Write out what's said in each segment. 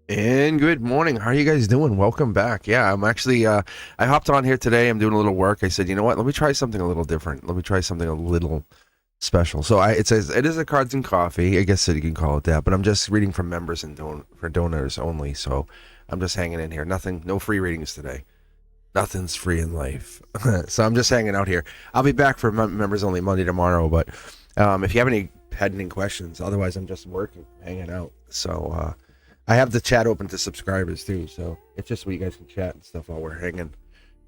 And good morning. How are you guys doing? Welcome back. Yeah, I'm actually, I hopped on here today. I'm doing a little work. I said, you know what? Let me try something a little different. Let me try something a little special. So it says, it is a cards and coffee. I guess that you can call it that, but I'm just reading from members and for donors only. So I'm just hanging in here. Nothing, no free readings today. Nothing's free in life. So I'm just hanging out here. I'll be back for members only Monday tomorrow, but if you have any pending questions, otherwise I'm just working, hanging out. So, I have the chat open to subscribers too, so it's just where you guys can chat and stuff while we're hanging, and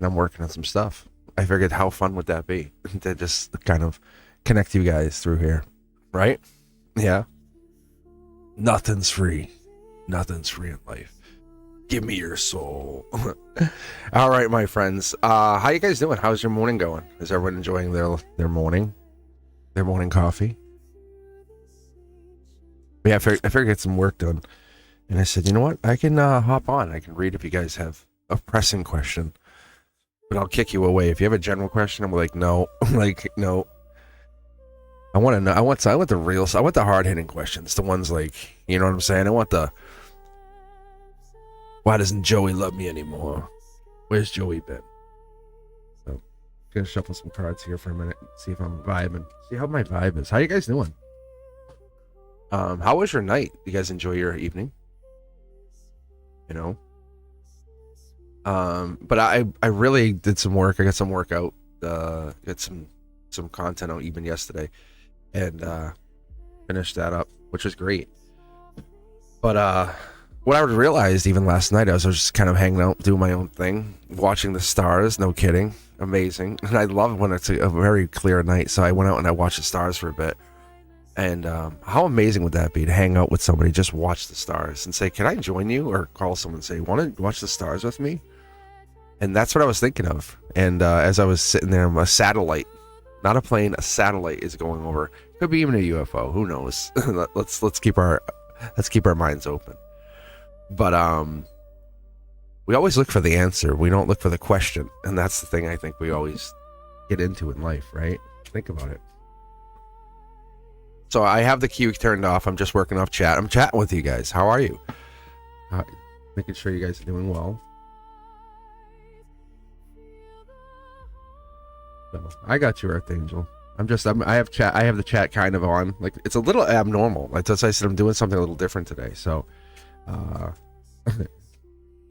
I'm working on some stuff. I figured, how fun would that be to just kind of connect you guys through here, right? Yeah. Nothing's free. Nothing's free in life. Give me your soul. All right, my friends. How you guys doing? How's your morning going? Is everyone enjoying their morning coffee? Yeah, I figured get some work done. And I said, you know what? I can hop on. I can read if you guys have a pressing question. But I'll kick you away. If you have a general question, I'm like, no. Like, no. I want to know. I want the hard-hitting questions. The ones like, you know what I'm saying? I want the, why doesn't Joey love me anymore? Where's Joey been? So, gonna shuffle some cards here for a minute. See if I'm vibing. See how my vibe is. How you guys doing? How was your night? You guys enjoy your evening? You know, but I really did some work. I got some work out, got some content out even yesterday, and finished that up, which was great. But what I realized even last night, I was just kind of hanging out, doing my own thing, watching the stars. No kidding, amazing. And I love when it's a very clear night. So I went out and I watched the stars for a bit. And how amazing would that be to hang out with somebody, just watch the stars and say, can I join you? Or call someone and say, want to watch the stars with me? And that's what I was thinking of. And as I was sitting there, a satellite, not a plane, a satellite is going over. Could be even a UFO. Who knows? let's keep our minds open. But we always look for the answer. We don't look for the question. And that's the thing I think we always get into in life, right? Think about it. So I have the queue turned off. I'm just working off chat. I'm chatting with you guys. How are you? Making sure you guys are doing well. So, I got you, Earth Angel. I have the chat kind of on. Like, it's a little abnormal. Like, that's why I said I'm doing something a little different today. So,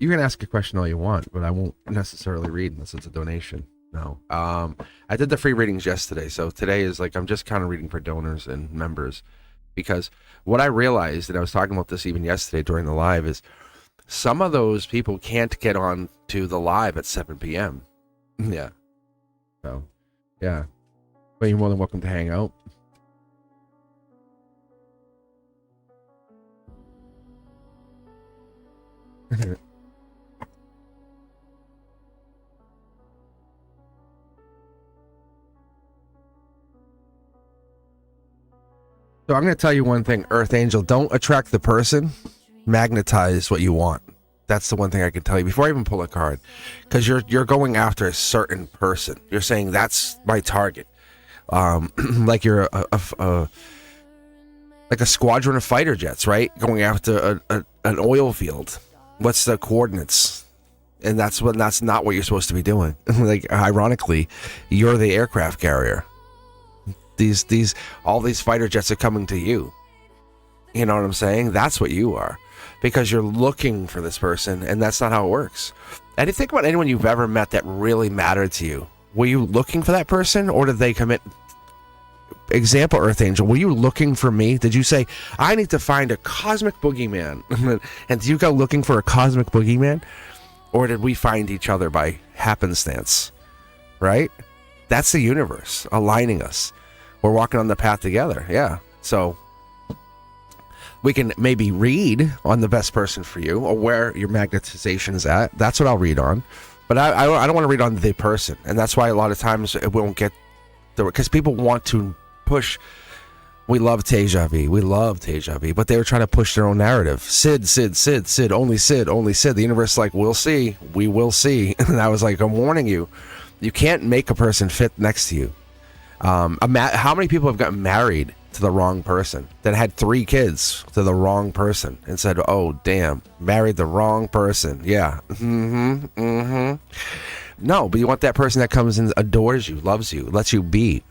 you can ask a question all you want, but I won't necessarily read unless it's a donation. No. I did the free readings yesterday, so today is like I'm just kind of reading for donors and members, because what I realized, and I was talking about this even yesterday during the live, is some of those people can't get on to the live at 7 p.m. Yeah. So, yeah. But you're more than welcome to hang out. So I'm going to tell you one thing, Earth Angel. Don't attract the person. Magnetize what you want. That's the one thing I can tell you before I even pull a card. Because you're going after a certain person. You're saying, that's my target. Like you're like a squadron of fighter jets, right? Going after an oil field. What's the coordinates? And that's not what you're supposed to be doing. Like, ironically, you're the aircraft carrier. All these fighter jets are coming to you. You know what I'm saying? That's what you are, because you're looking for this person, and that's not how it works. And you think about anyone you've ever met that really mattered to you. Were you looking for that person, or did they commit? Example, Earth Angel, were you looking for me? Did you say, I need to find a cosmic boogeyman? And did you go looking for a cosmic boogeyman? Or did we find each other by happenstance? Right? That's the universe aligning us. We're walking on the path together. Yeah. So we can maybe read on the best person for you, or where your magnetization is at. That's what I'll read on. But I don't want to read on the person. And that's why a lot of times it won't get there, because people want to push. We love Teja V. We love Teja V. But they were trying to push their own narrative. Sid, only Sid, only Sid. The universe is like, we'll see. We will see. And I was like, I'm warning you. You can't make a person fit next to you. How many people have gotten married to the wrong person, that had 3 kids to the wrong person, and said, oh, damn, married the wrong person. Yeah. No, but you want that person that comes and adores you, loves you, lets you be,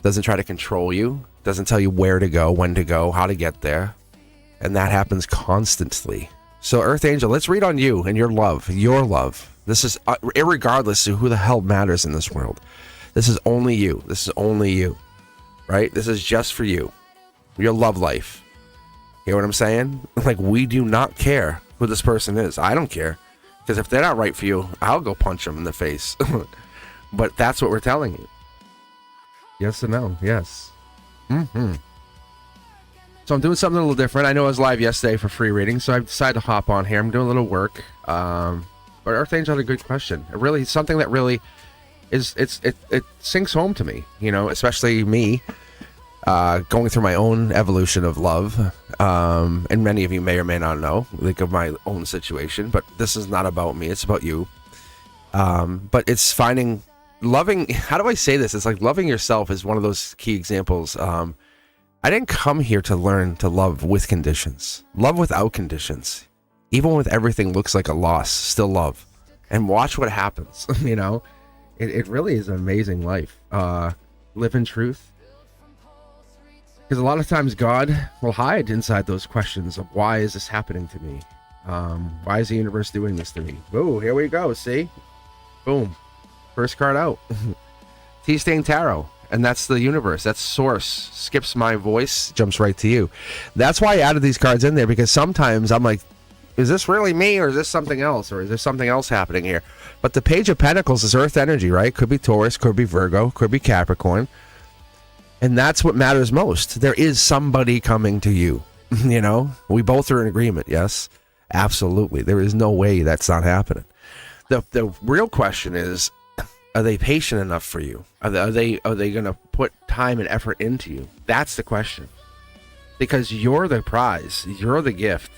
doesn't try to control you, doesn't tell you where to go, when to go, how to get there. And that happens constantly. So, Earth Angel, let's read on you and your love. Your love. This is irregardless of who the hell matters in this world. This is only you. This is only you. Right? This is just for you. Your love life. You know what I'm saying? Like, we do not care who this person is. I don't care. Because if they're not right for you, I'll go punch them in the face. But that's what we're telling you. Yes or no? Yes. So I'm doing something a little different. I know I was live yesterday for free reading, so I decided to hop on here. I'm doing a little work. But Earth Angel had a good question. Something that really it sinks home to me, you know, especially me going through my own evolution of love, and many of you may or may not know, like, of my own situation, but this is not about me, it's about you. But it's finding loving, how do I say this? It's like loving yourself is one of those key examples. I didn't come here to learn to love with conditions. Love without conditions. Even when everything looks like a loss, still love. And watch what happens, you know? It really is an amazing life. Live in truth. Because a lot of times God will hide inside those questions of, why is this happening to me? Why is the universe doing this to me? Whoa, here we go, see? Boom. First card out. T-Stain Tarot. And that's the universe. That's source. Skips my voice, jumps right to you. That's why I added these cards in there, because sometimes I'm like, is this really me, or is this something else, or is there something else happening here? But the Page of Pentacles is Earth energy, right? Could be Taurus, could be Virgo, could be Capricorn. And that's what matters most. There is somebody coming to you. You know, we both are in agreement. Yes, absolutely. There is no way that's not happening. The real question is, are they patient enough for you? Are they going to put time and effort into you? That's the question. Because you're the prize. You're the gift.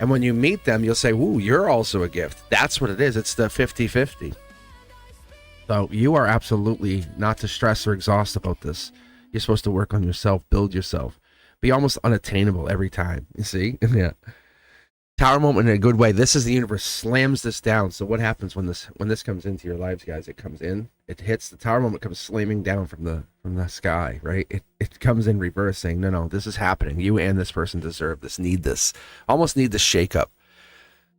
And when you meet them, you'll say, ooh, you're also a gift. That's what it is. It's the 50-50. So you are absolutely not to stress or exhaust about this. You're supposed to work on yourself, build yourself. Be almost unattainable every time. You see? Yeah. Tower moment in a good way. This is the universe slams this down. So what happens when this comes into your lives, guys? It comes in, it hits the tower moment, comes slamming down from the sky, right? It comes in reverse, saying, no, this is happening. You and this person deserve this, need this, almost need this shakeup.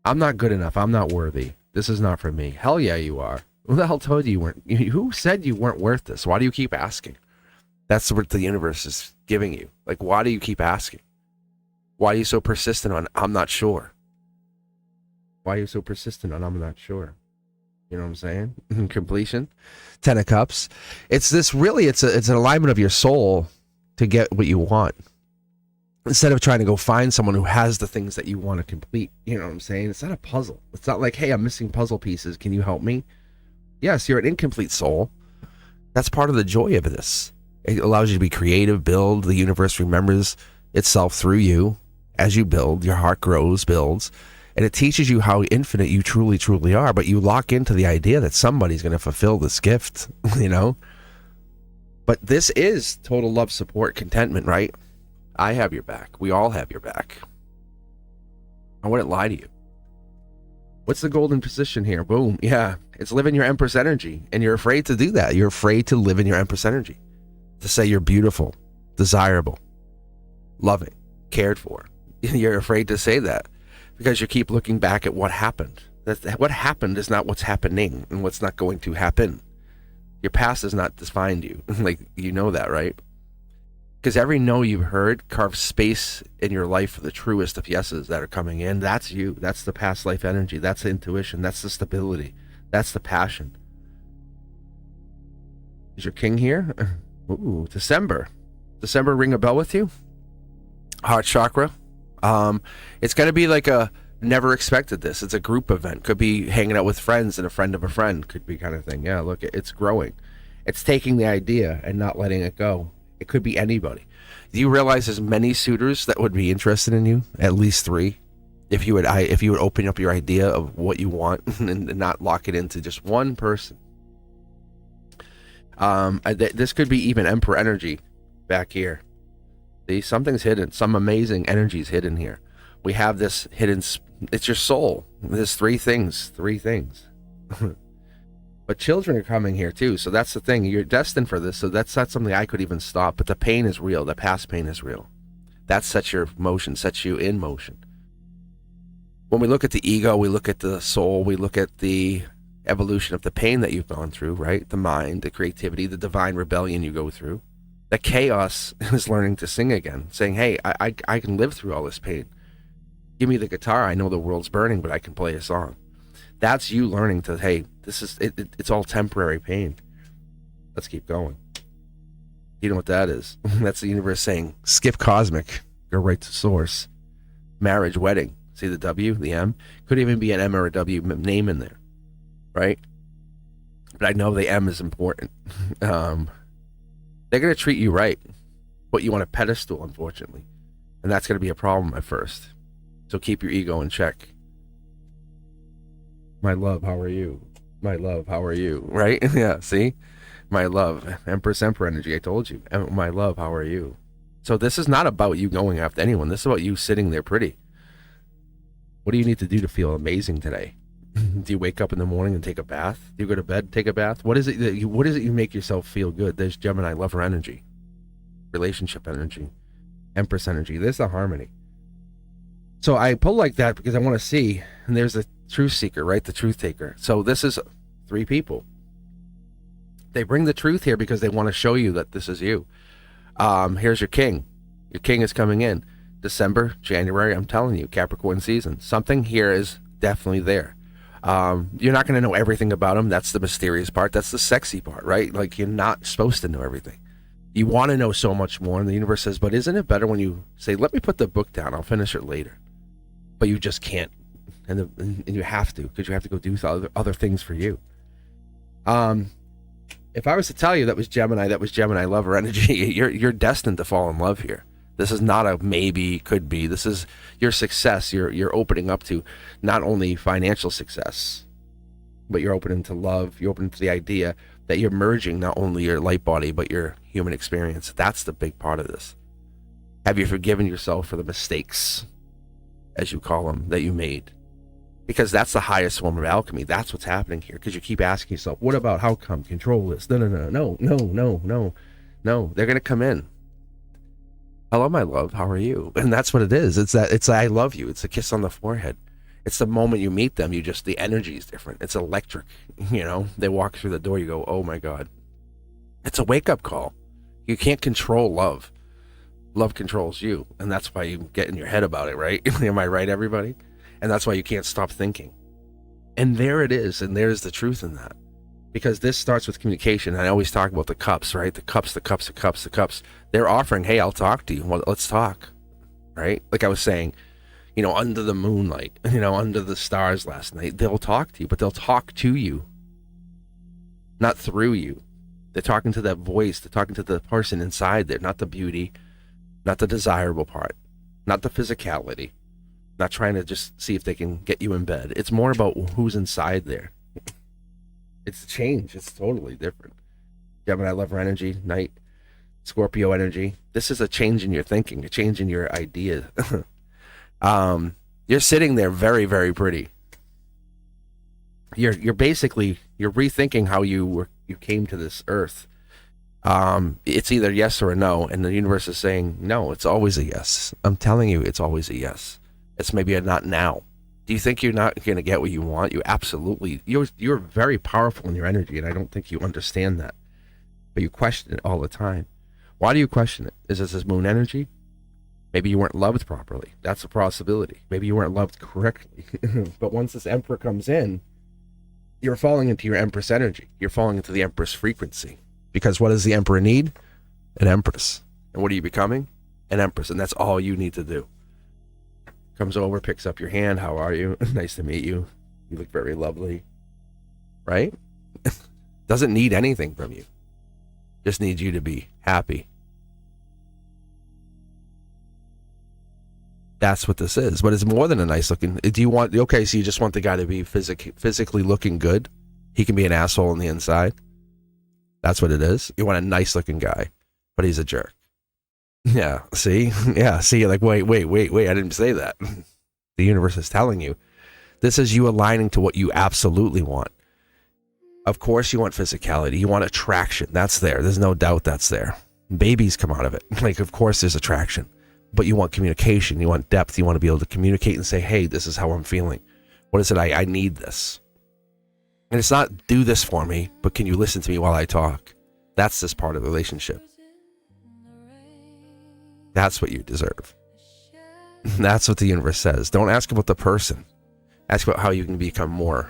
I'm not good enough. I'm not worthy. This is not for me. Hell yeah, you are. Who the hell told you weren't? Who said you weren't worth this? Why do you keep asking? That's what the universe is giving you. Like, why do you keep asking? Why are you so persistent on, I'm not sure? Why are you so persistent on, I'm not sure? You know what I'm saying? Completion. 10 of Cups. It's this really, it's an alignment of your soul to get what you want. Instead of trying to go find someone who has the things that you want to complete. You know what I'm saying? It's not a puzzle. It's not like, hey, I'm missing puzzle pieces. Can you help me? Yes, you're an incomplete soul. That's part of the joy of this. It allows you to be creative, build. The universe remembers itself through you. As you build, your heart grows, builds, and it teaches you how infinite you truly, truly are. But you lock into the idea that somebody's going to fulfill this gift, you know? But this is total love, support, contentment, right? I have your back. We all have your back. I wouldn't lie to you. What's the golden position here? Boom. Yeah. It's living your Empress energy. And you're afraid to do that. You're afraid to live in your Empress energy. To say you're beautiful, desirable, loving, cared for. You're afraid to say that because you keep looking back at what happened. What happened is not what's happening and what's not going to happen. Your past has not defined you. Like, you know that, right? Because every no you've heard carves space in your life for the truest of yeses that are coming in. That's you. That's the past life energy. That's the intuition. That's the stability. That's the passion. Is your king here? Ooh, December. December ring a bell with you? Heart chakra. It's going to be like a never expected this. It's a group event. Could be hanging out with friends and a friend of a friend. Could be kind of thing. Yeah, look, it's growing. It's taking the idea and not letting it go. It could be anybody. Do you realize there's many suitors that would be interested in you? At least 3. If you would open up your idea of what you want and not lock it into just one person. This could be even Emperor energy back here. See, something's hidden. Some amazing energy is hidden here. We have this hidden. It's your soul. There's 3 things. 3 things. But children are coming here too. So that's the thing. You're destined for this. So that's not something I could even stop. But the pain is real. The past pain is real. That sets your motion. Sets you in motion. When we look at the ego, we look at the soul. We look at the evolution of the pain that you've gone through. Right? The mind, the creativity, the divine rebellion you go through. The chaos is learning to sing again, saying, hey, I can live through all this pain. Give me the guitar. I know the world's burning, but I can play a song. That's you learning to, hey, this is it's all temporary pain. Let's keep going. You know what that is? That's the universe saying, skip cosmic, go right to source. Marriage, wedding. See the W, the M? Could even be an M or a W name in there, right? But I know the M is important. They're going to treat you right, but you want a pedestal, unfortunately. And that's going to be a problem at first. So keep your ego in check. My love, how are you? My love, how are you? Right? Yeah, see? My love. Empress, Emperor energy, I told you. My love, how are you? So this is not about you going after anyone. This is about you sitting there pretty. What do you need to do to feel amazing today? Do you wake up in the morning and take a bath? Do you go to bed, take a bath? What is it you make yourself feel good? There's Gemini, lover energy, relationship energy, Empress energy. There's the harmony. So I pull like that because I want to see, and there's the truth seeker, right? The truth taker. So this is 3 people. They bring the truth here because they want to show you that this is you. Here's your king. Your king is coming in. December, January, I'm telling you, Capricorn season. Something here is definitely there. You're not going to know everything about him. That's the mysterious part. That's the sexy part, right? Like, you're not supposed to know everything. You want to know so much more, and the universe says, but isn't it better when you say, let me put the book down, I'll finish it later. But you just can't. And you have to, because you have to go do other things for you. If I was to tell you that was Gemini lover energy, you're destined to fall in love here. This is not a maybe, could be. This is your success. You're opening up to not only financial success, but you're opening to love. You're opening to the idea that you're merging not only your light body, but your human experience. That's the big part of this. Have you forgiven yourself for the mistakes? as you call them, that you made. Because that's the highest form of alchemy. That's what's happening here. Because you keep asking yourself, what about, how come, control this? No. They're going to come in. Hello, my love. How are you? And that's what it is. It's I love you. It's a kiss on the forehead. It's the moment you meet them, the energy is different. It's electric. They walk through the door, you go, oh my God. It's a wake-up call. You can't control love. Love controls you. And that's why you get in your head about it, right? Am I right, everybody? And that's why you can't stop thinking. And there it is. And there's the truth in that. Because this starts with communication. I always talk about the cups, right? The cups. They're offering, hey, I'll talk to you. Well, let's talk, right? Like I was saying, under the moonlight, under the stars last night, they'll talk to you, but they'll talk to you, not through you. They're talking to that voice. They're talking to the person inside there, not the beauty, not the desirable part, not the physicality. Not trying to just see if they can get you in bed. It's more about who's inside there. It's a change. It's totally different. Gemini lover energy, night, Scorpio energy. This is a change in your thinking, a change in your idea. You're sitting there very, very pretty. You're basically rethinking how you came to this earth. It's either yes or a no, and the universe is saying no. It's always a yes. I'm telling you, it's always a yes. It's maybe a not now. Do you think you're not going to get what you want? You absolutely. You're very powerful in your energy, and I don't think you understand that. But you question it all the time. Why do you question it? Is this moon energy? Maybe you weren't loved properly. That's a possibility. Maybe you weren't loved correctly. But once this Emperor comes in, you're falling into your Empress energy. You're falling into the Empress frequency. Because what does the Emperor need? An Empress. And what are you becoming? An Empress. And that's all you need to do. Comes over, picks up your hand. How are you? Nice to meet you. You look very lovely. Right? Doesn't need anything from you. Just needs you to be happy. That's what this is. But it's more than a nice looking. So you just want the guy to be physically looking good? He can be an asshole on the inside? That's what it is? You want a nice looking guy, but he's a jerk. Yeah, see? Yeah, see, you're like, wait, I didn't say that. The universe is telling you. This is you aligning to what you absolutely want. Of course you want physicality. You want attraction. That's there. There's no doubt that's there. Babies come out of it. Like, of course there's attraction. But you want communication. You want depth. You want to be able to communicate and say, hey, this is how I'm feeling. What is it? I need this. And it's not do this for me, but can you listen to me while I talk? That's this part of the relationship. That's what you deserve. That's what the universe says. Don't ask about the person. Ask about how you can become more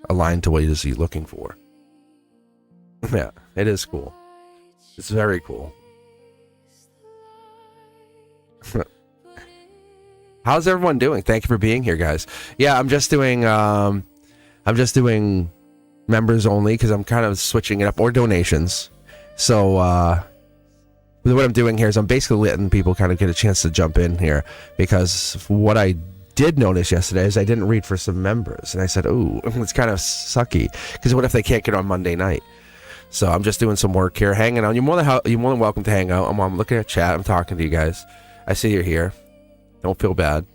aligned to what it is you're looking for. Yeah, it is cool. It's very cool. How's everyone doing? Thank you for being here, guys. Yeah, I'm just doing members only because I'm kind of switching it up, or donations. So what I'm doing here is I'm basically letting people kind of get a chance to jump in here, because what I did notice yesterday is I didn't read for some members, and I said, "Ooh, it's kind of sucky." Because what if they can't get on Monday night? So I'm just doing some work here, hanging out. You're more than welcome to hang out. I'm looking at chat. I'm talking to you guys. I see you're here. Don't feel bad.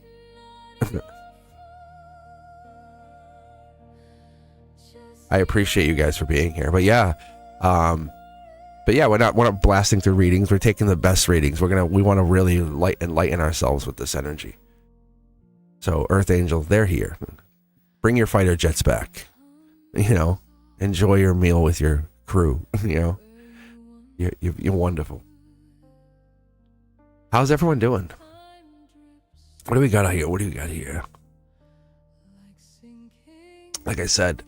I appreciate you guys for being here. But yeah, we're not blasting through readings. We're taking the best readings. We want to really enlighten ourselves with this energy. So Earth Angel, they're here. Bring your fighter jets back. Enjoy your meal with your crew. You're wonderful. How's everyone doing? What do we got here? Like I said,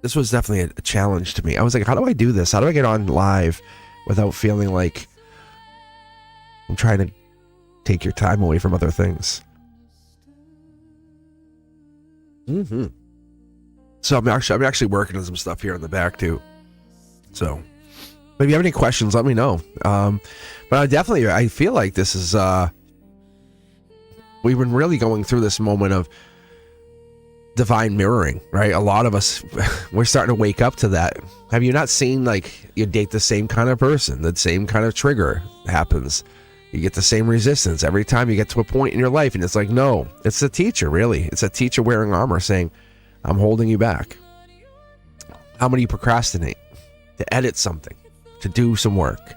this was definitely a challenge to me. I was like, how do I do this? How do I get on live without feeling like I'm trying to take your time away from other things? Mm-hmm. So I'm actually working on some stuff here in the back too. So if you have any questions, let me know. But I feel like this is we've been really going through this moment of divine mirroring, right? A lot of us, we're starting to wake up to that. Have you not seen, like, you date the same kind of person, the same kind of trigger happens, You get the same resistance every time you get to a point in your life, and it's like, no, it's the teacher, really. It's a teacher wearing armor saying, I'm holding you back. How many procrastinate to edit something, to do some work,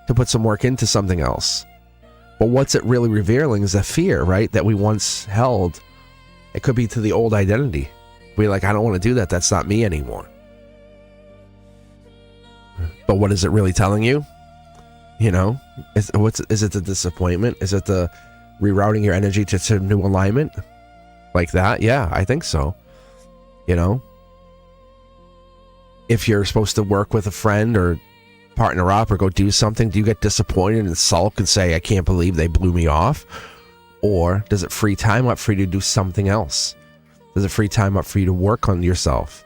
to put some work into something else? But what's it really revealing is the fear, right, that we once held. It could be to the old identity. We're like, I don't want to do that. That's not me anymore. But what is it really telling you? You know, is it the disappointment? Is it the rerouting your energy to new alignment? Like that? Yeah, I think so. You know, if you're supposed to work with a friend or partner up or go do something, do you get disappointed and sulk and say, I can't believe they blew me off? Or does it free time up for you to do something else? Does it free time up for you to work on yourself?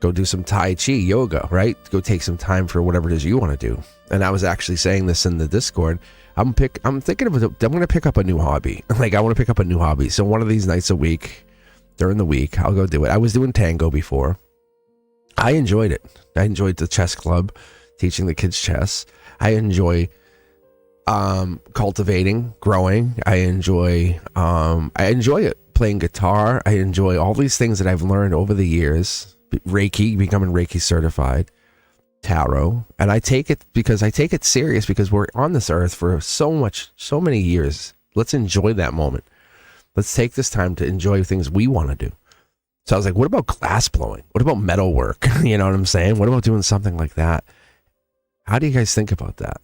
Go do some Tai Chi, yoga, right? Go take some time for whatever it is you want to do. And I was actually saying this in the Discord. I'm thinking of I'm going to pick up a new hobby. Like, I want to pick up a new hobby. So one of these nights a week, during the week, I'll go do it. I was doing tango before. I enjoyed it. I enjoyed the chess club, teaching the kids chess. I enjoy cultivating, growing. I enjoy it. Playing guitar. I enjoy all these things that I've learned over the years. Reiki, becoming Reiki certified, tarot, and I take it serious because we're on this earth for so many years. Let's enjoy that moment. Let's take this time to enjoy things we want to do. So I was like, what about glass blowing? What about metal work? You know what I'm saying? What about doing something like that? How do you guys think about that?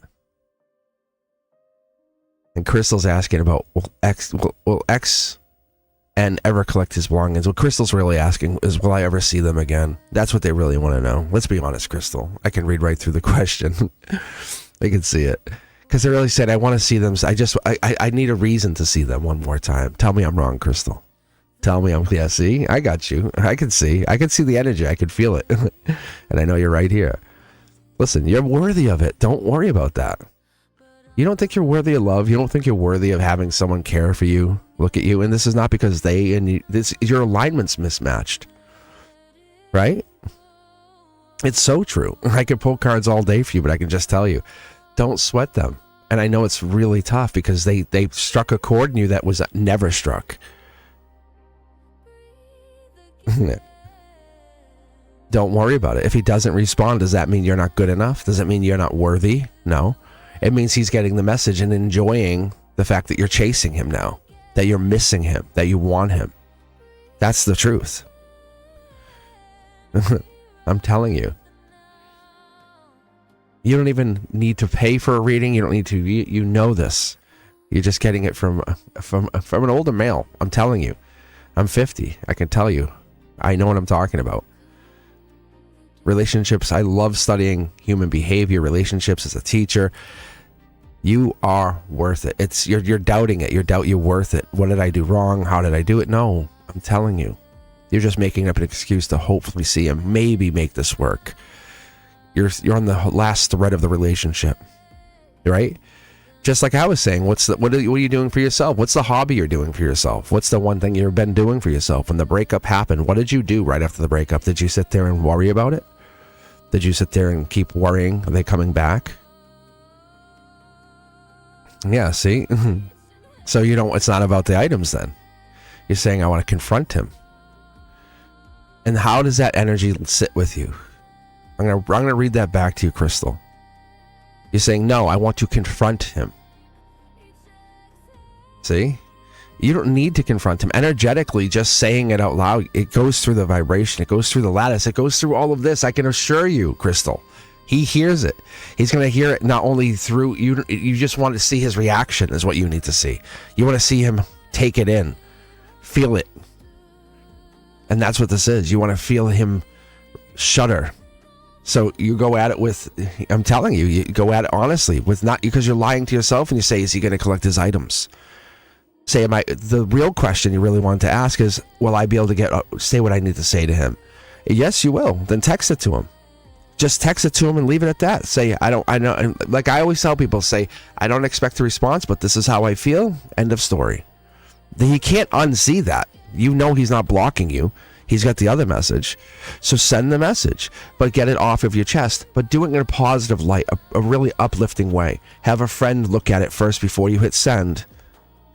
And Crystal's asking about, will X and ever collect his belongings? What Crystal's really asking is, will I ever see them again? That's what they really want to know. Let's be honest, Crystal. I can read right through the question. They can see it. Because they really said, I want to see them. I need a reason to see them one more time. Tell me I'm wrong, Crystal. Tell me yeah, see? I got you. I can see the energy. I can feel it. And I know you're right here. Listen, you're worthy of it. Don't worry about that. You don't think you're worthy of love? You don't think you're worthy of having someone care for you, look at you? And this is not because your alignment's mismatched, right? It's so true. I could pull cards all day for you, but I can just tell you, don't sweat them. And I know it's really tough because they struck a chord in you that was never struck. Don't worry about it. If he doesn't respond, does that mean you're not good enough? Does it mean you're not worthy? No. It means he's getting the message and enjoying the fact that you're chasing him now, that you're missing him, that you want him. That's the truth. I'm telling you. You don't even need to pay for a reading. You don't need to. You know this. You're just getting it from an older male. I'm telling you. I'm 50. I can tell you. I know what I'm talking about. Relationships. I love studying human behavior, relationships as a teacher. You are worth it. It's you're doubting it. You're worth it. What did I do wrong? How did I do it? No, I'm telling you. You're just making up an excuse to hopefully see him, maybe make this work. You're on the last thread of the relationship, right? Just like I was saying, what are you doing for yourself? What's the hobby you're doing for yourself? What's the one thing you've been doing for yourself? When the breakup happened, what did you do right after the breakup? Did you sit there and worry about it? Did you sit there and keep worrying? Are they coming back? Yeah, see? So it's not about the items then. You're saying, I want to confront him. And how does that energy sit with you? I'm gonna read that back to you, Crystal. You're saying, no, I want to confront him. See? You don't need to confront him. Energetically, just saying it out loud, it goes through the vibration, it goes through the lattice, it goes through all of this. I can assure you, Crystal. He hears it. He's going to hear it not only through you. You just want to see his reaction is what you need to see. You want to see him take it in, feel it. And that's what this is. You want to feel him shudder. So you go at it with, I'm telling you, you go at it honestly, with not because you're lying to yourself and you say, is he going to collect his items? The real question you really want to ask is, will I be able to say what I need to say to him? Yes, you will. Then text it to him. Just text it to him and leave it at that. Say, I know, like I always tell people, say, I don't expect a response, but this is how I feel. End of story. He can't unsee that. You know he's not blocking you. He's got the other message. So send the message, but get it off of your chest, but do it in a positive light, a really uplifting way. Have a friend look at it first before you hit send.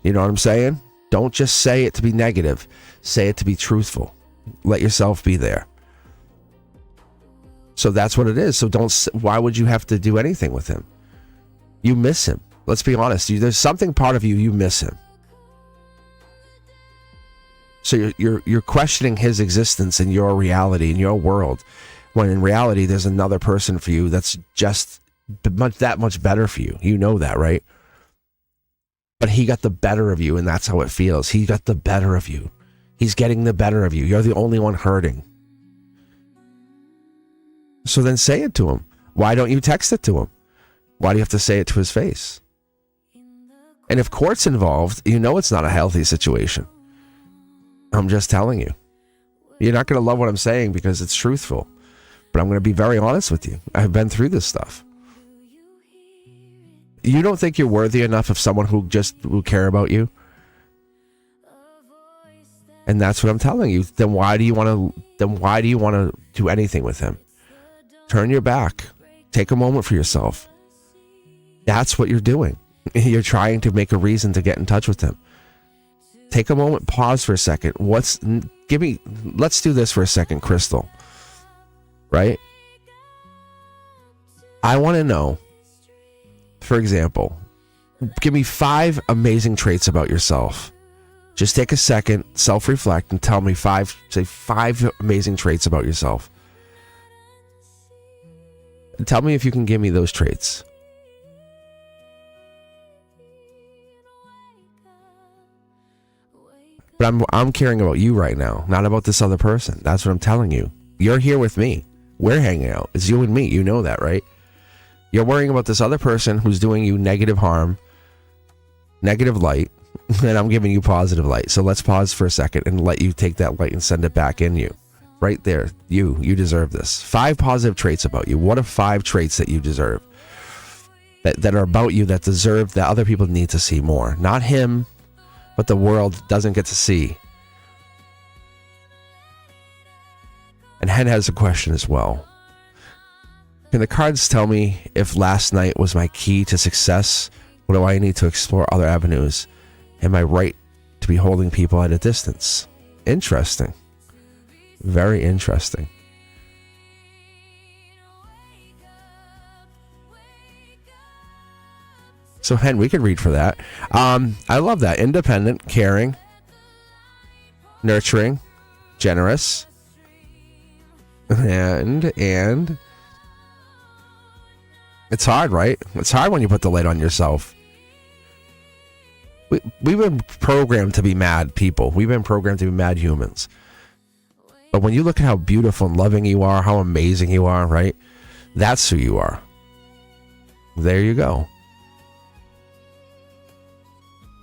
You know what I'm saying? Don't just say it to be negative. Say it to be truthful. Let yourself be there. So that's what it is. So why would you have to do anything with him? You miss him. Let's be honest. There's something part of you miss him. So you're questioning his existence in your reality, in your world, when in reality there's another person for you that's just that much better for you. You know that, right? But he got the better of you, and that's how it feels. He got the better of you. He's getting the better of you. You're the only one hurting. So then say it to him. Why don't you text it to him? Why do you have to say it to his face? And if court's involved, you know it's not a healthy situation. I'm just telling you. You're not going to love what I'm saying because it's truthful. But I'm going to be very honest with you. I've been through this stuff. You don't think you're worthy enough of someone who will care about you? And that's what I'm telling you. Then why do you want to do anything with him? Turn your back. Take a moment for yourself. That's what you're doing. You're trying to make a reason to get in touch with him. Take a moment, pause for a second. Let's do this for a second, Crystal. Right? I want to know, for example, give me 5 amazing traits about yourself. Just take a second, self-reflect, and tell me 5 amazing traits about yourself. And tell me if you can give me those traits. But I'm caring about you right now, not about this other person. That's what I'm telling you. You're here with me. We're hanging out. It's you and me. You know that, right? You're worrying about this other person who's doing you negative harm, negative light, and I'm giving you positive light. So let's pause for a second and let you take that light and send it back in you. Right there. You deserve this. 5 positive traits about you. What are 5 traits that you deserve? That are about you that deserve, that other people need to see more. Not him, but the world doesn't get to see. And Hen has a question as well. Can the cards tell me if last night was my key to success? What do I need to explore other avenues? Am I right to be holding people at a distance? Interesting. Very interesting. So Hen, we could read for that. I love that. Independent, caring, nurturing, generous, and it's hard, right? It's hard when you put the light on yourself. We've been programmed to be mad people. We've been programmed to be mad humans. But when you look at how beautiful and loving you are, how amazing you are, right? That's who you are. There you go.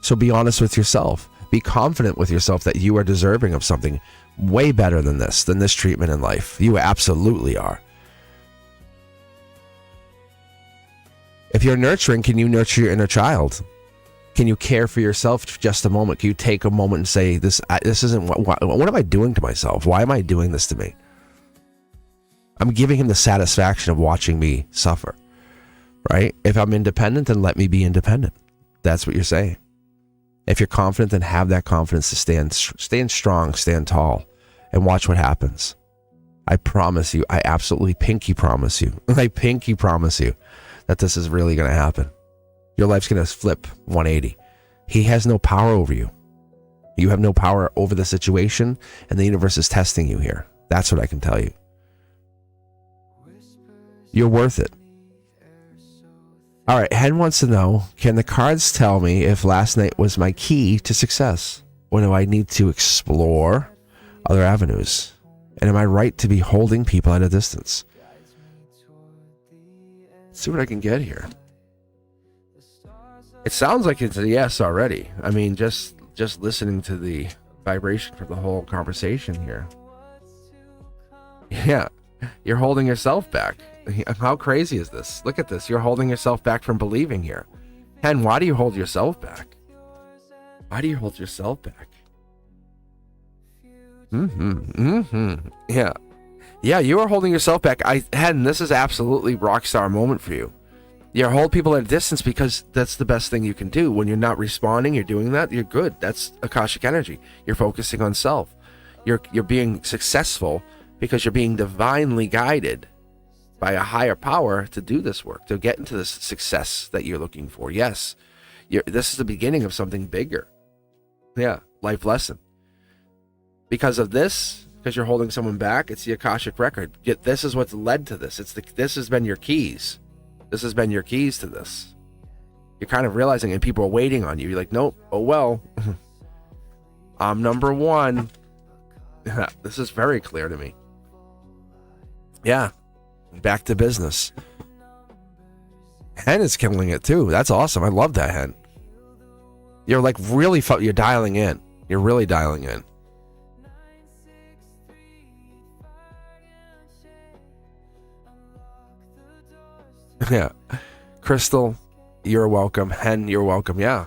So be honest with yourself. Be confident with yourself that you are deserving of something way better than this treatment in life. You absolutely are. If you're nurturing, can you nurture your inner child? Can you care for yourself for just a moment? Can you take a moment and say, this isn't, what am I doing to myself? Why am I doing this to me? I'm giving him the satisfaction of watching me suffer, right? If I'm independent, then let me be independent. That's what you're saying. If you're confident, then have that confidence to stand strong, stand tall, and watch what happens. I promise you, I absolutely pinky promise you, I pinky promise you that this is really going to happen. Your life's going to flip 180. He has no power over you. You have no power over the situation, and the universe is testing you here. That's what I can tell you. You're worth it. All right, Hen wants to know, can the cards tell me if last night was my key to success? Or do I need to explore other avenues? And am I right to be holding people at a distance? Let's see what I can get here. It sounds like it's a yes already. I mean, just listening to the vibration for the whole conversation here. Yeah, you're holding yourself back. How crazy is this? Look at this. You're holding yourself back from believing here. Hen, why do you hold yourself back? Why do you hold yourself back? Yeah. Yeah, you are holding yourself back. Hen, this is absolutely rock star moment for you. You hold people at a distance because that's the best thing you can do. When you're not responding, you're doing that, you're good. That's Akashic energy. You're focusing on self. You're being successful because you're being divinely guided by a higher power to do this work, to get into this success that you're looking for. Yes, this is the beginning of something bigger. Yeah, life lesson. Because of this, because you're holding someone back, it's the Akashic record. This is what's led to this. This has been your keys. This has been your keys to this. You're kind of realizing, and people are waiting on you. You're like, nope, oh well. I'm number one. This is very clear to me. Yeah, back to business. Hen is killing it too. That's awesome. I love that, Hen. You're like really, you're dialing in. You're really dialing in. Yeah. Crystal, you're welcome. Hen, you're welcome. Yeah.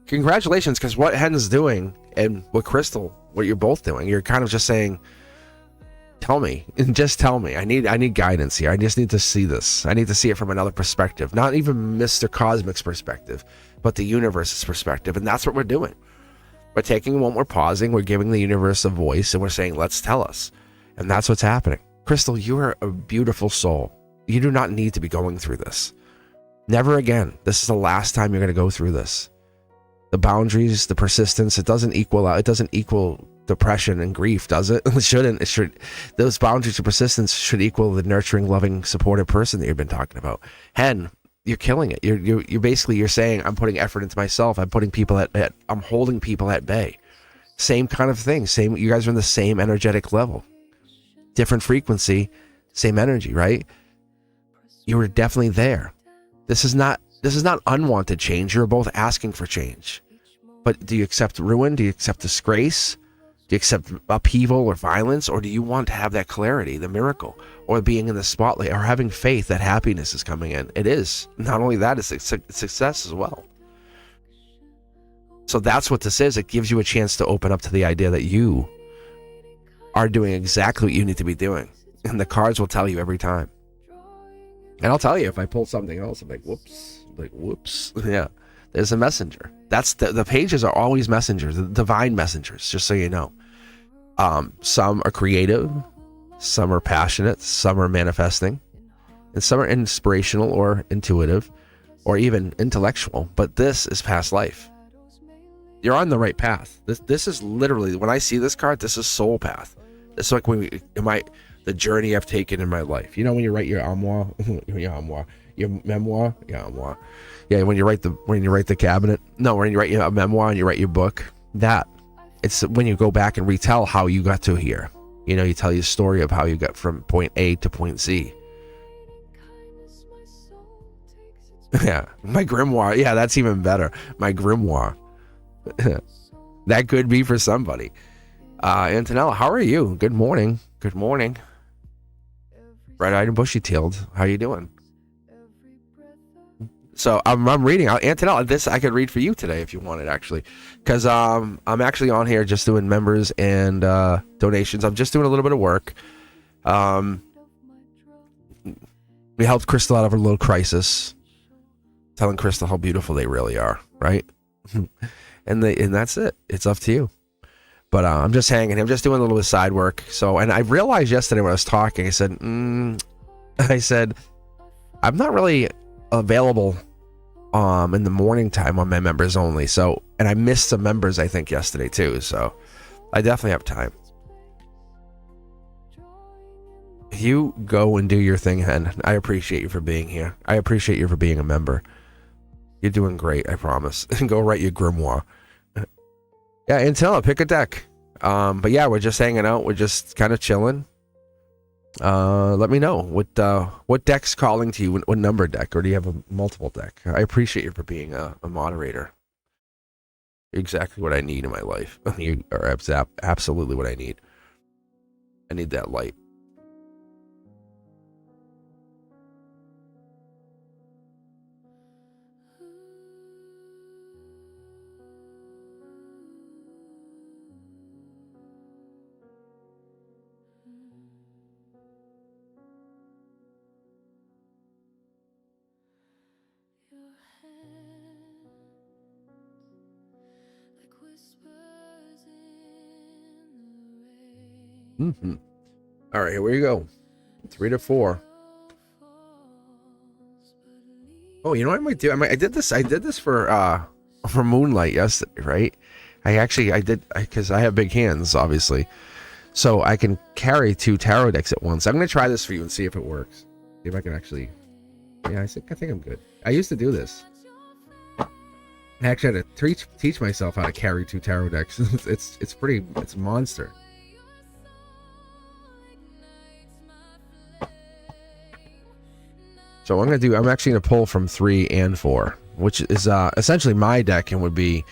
Congratulations, because what Hen's doing and what Crystal, what you're both doing, you're kind of just saying, tell me, and just tell me. I need guidance here. I just need to see this. I need to see it from another perspective. Not even Mr. Cosmic's perspective, but the universe's perspective. And that's what we're doing. We're taking a moment, we're pausing, we're giving the universe a voice, and we're saying, let's tell us. And that's what's happening. Crystal, you are a beautiful soul. You do not need to be going through this. Never again. This is the last time you're going to go through this. The boundaries, the persistence, it doesn't equal depression and grief, does it? It shouldn't. It should. Those boundaries of persistence should equal the nurturing, loving, supportive person that you've been talking about. Hen, you're killing it. You're basically saying, I'm putting effort into myself. I'm putting people I'm holding people at bay. Same kind of thing. Same. You guys are in the same energetic level. Different frequency, same energy, right? You were definitely there. This is not unwanted change. You're both asking for change. But do you accept ruin? Do you accept disgrace? Do you accept upheaval or violence? Or do you want to have that clarity, the miracle, or being in the spotlight, or having faith that happiness is coming in? It is. Not only that, it's success as well. So that's what this is. It gives you a chance to open up to the idea that you are doing exactly what you need to be doing. And the cards will tell you every time. And I'll tell you, if I pull something else, I'm like, whoops. Yeah, there's a messenger. That's the pages are always messengers, divine messengers, just so you know. Some are creative, some are passionate, some are manifesting, and some are inspirational or intuitive or even intellectual. But this is past life. You're on the right path. This is literally, when I see this card, this is soul path. It's like the journey I've taken in my life. You know, when you write your memoir, yeah, when you write the cabinet, no, when you write a memoir and you write your book, that it's when you go back and retell how you got to here. You know, you tell your story of how you got from point A to point Z. Yeah, my grimoire. Yeah, that's even better. My grimoire. That could be for somebody. Antonella, how are you? Good morning. Good morning. Red-eyed and bushy-tailed. How you doing? So I'm reading. Antonella, this I could read for you today if you wanted, actually, because I'm actually on here just doing members and donations. I'm just doing a little bit of work. We helped Crystal out of her little crisis, telling Crystal how beautiful they really are, right? and that's it. It's up to you. But I'm just hanging. I'm just doing a little bit of side work. So, and I realized yesterday when I was talking, I said, I'm not really available in the morning time on my members only. So, and I missed some members, I think, yesterday too. So I definitely have time. You go and do your thing, Hen. I appreciate you for being here. I appreciate you for being a member. You're doing great, I promise. And go write your grimoire. Yeah, Intel, pick a deck. But yeah, we're just hanging out. We're just kind of chilling. Let me know what deck's calling to you. What number deck, or do you have a multiple deck? I appreciate you for being a moderator. You're exactly what I need in my life. You are absolutely what I need. I need that light. All right, here we go. 3 to 4. Oh, you know what I might do? I did this for Moonlight yesterday, right? I did because I have big hands, obviously, so I can carry 2 tarot decks at once. I'm gonna try this for you and see if it works. See if I can actually. Yeah, I think I'm good. I used to do this. I actually had to teach myself how to carry 2 tarot decks. It's a monster. So what I'm actually gonna pull from 3 and 4, which is essentially my deck, and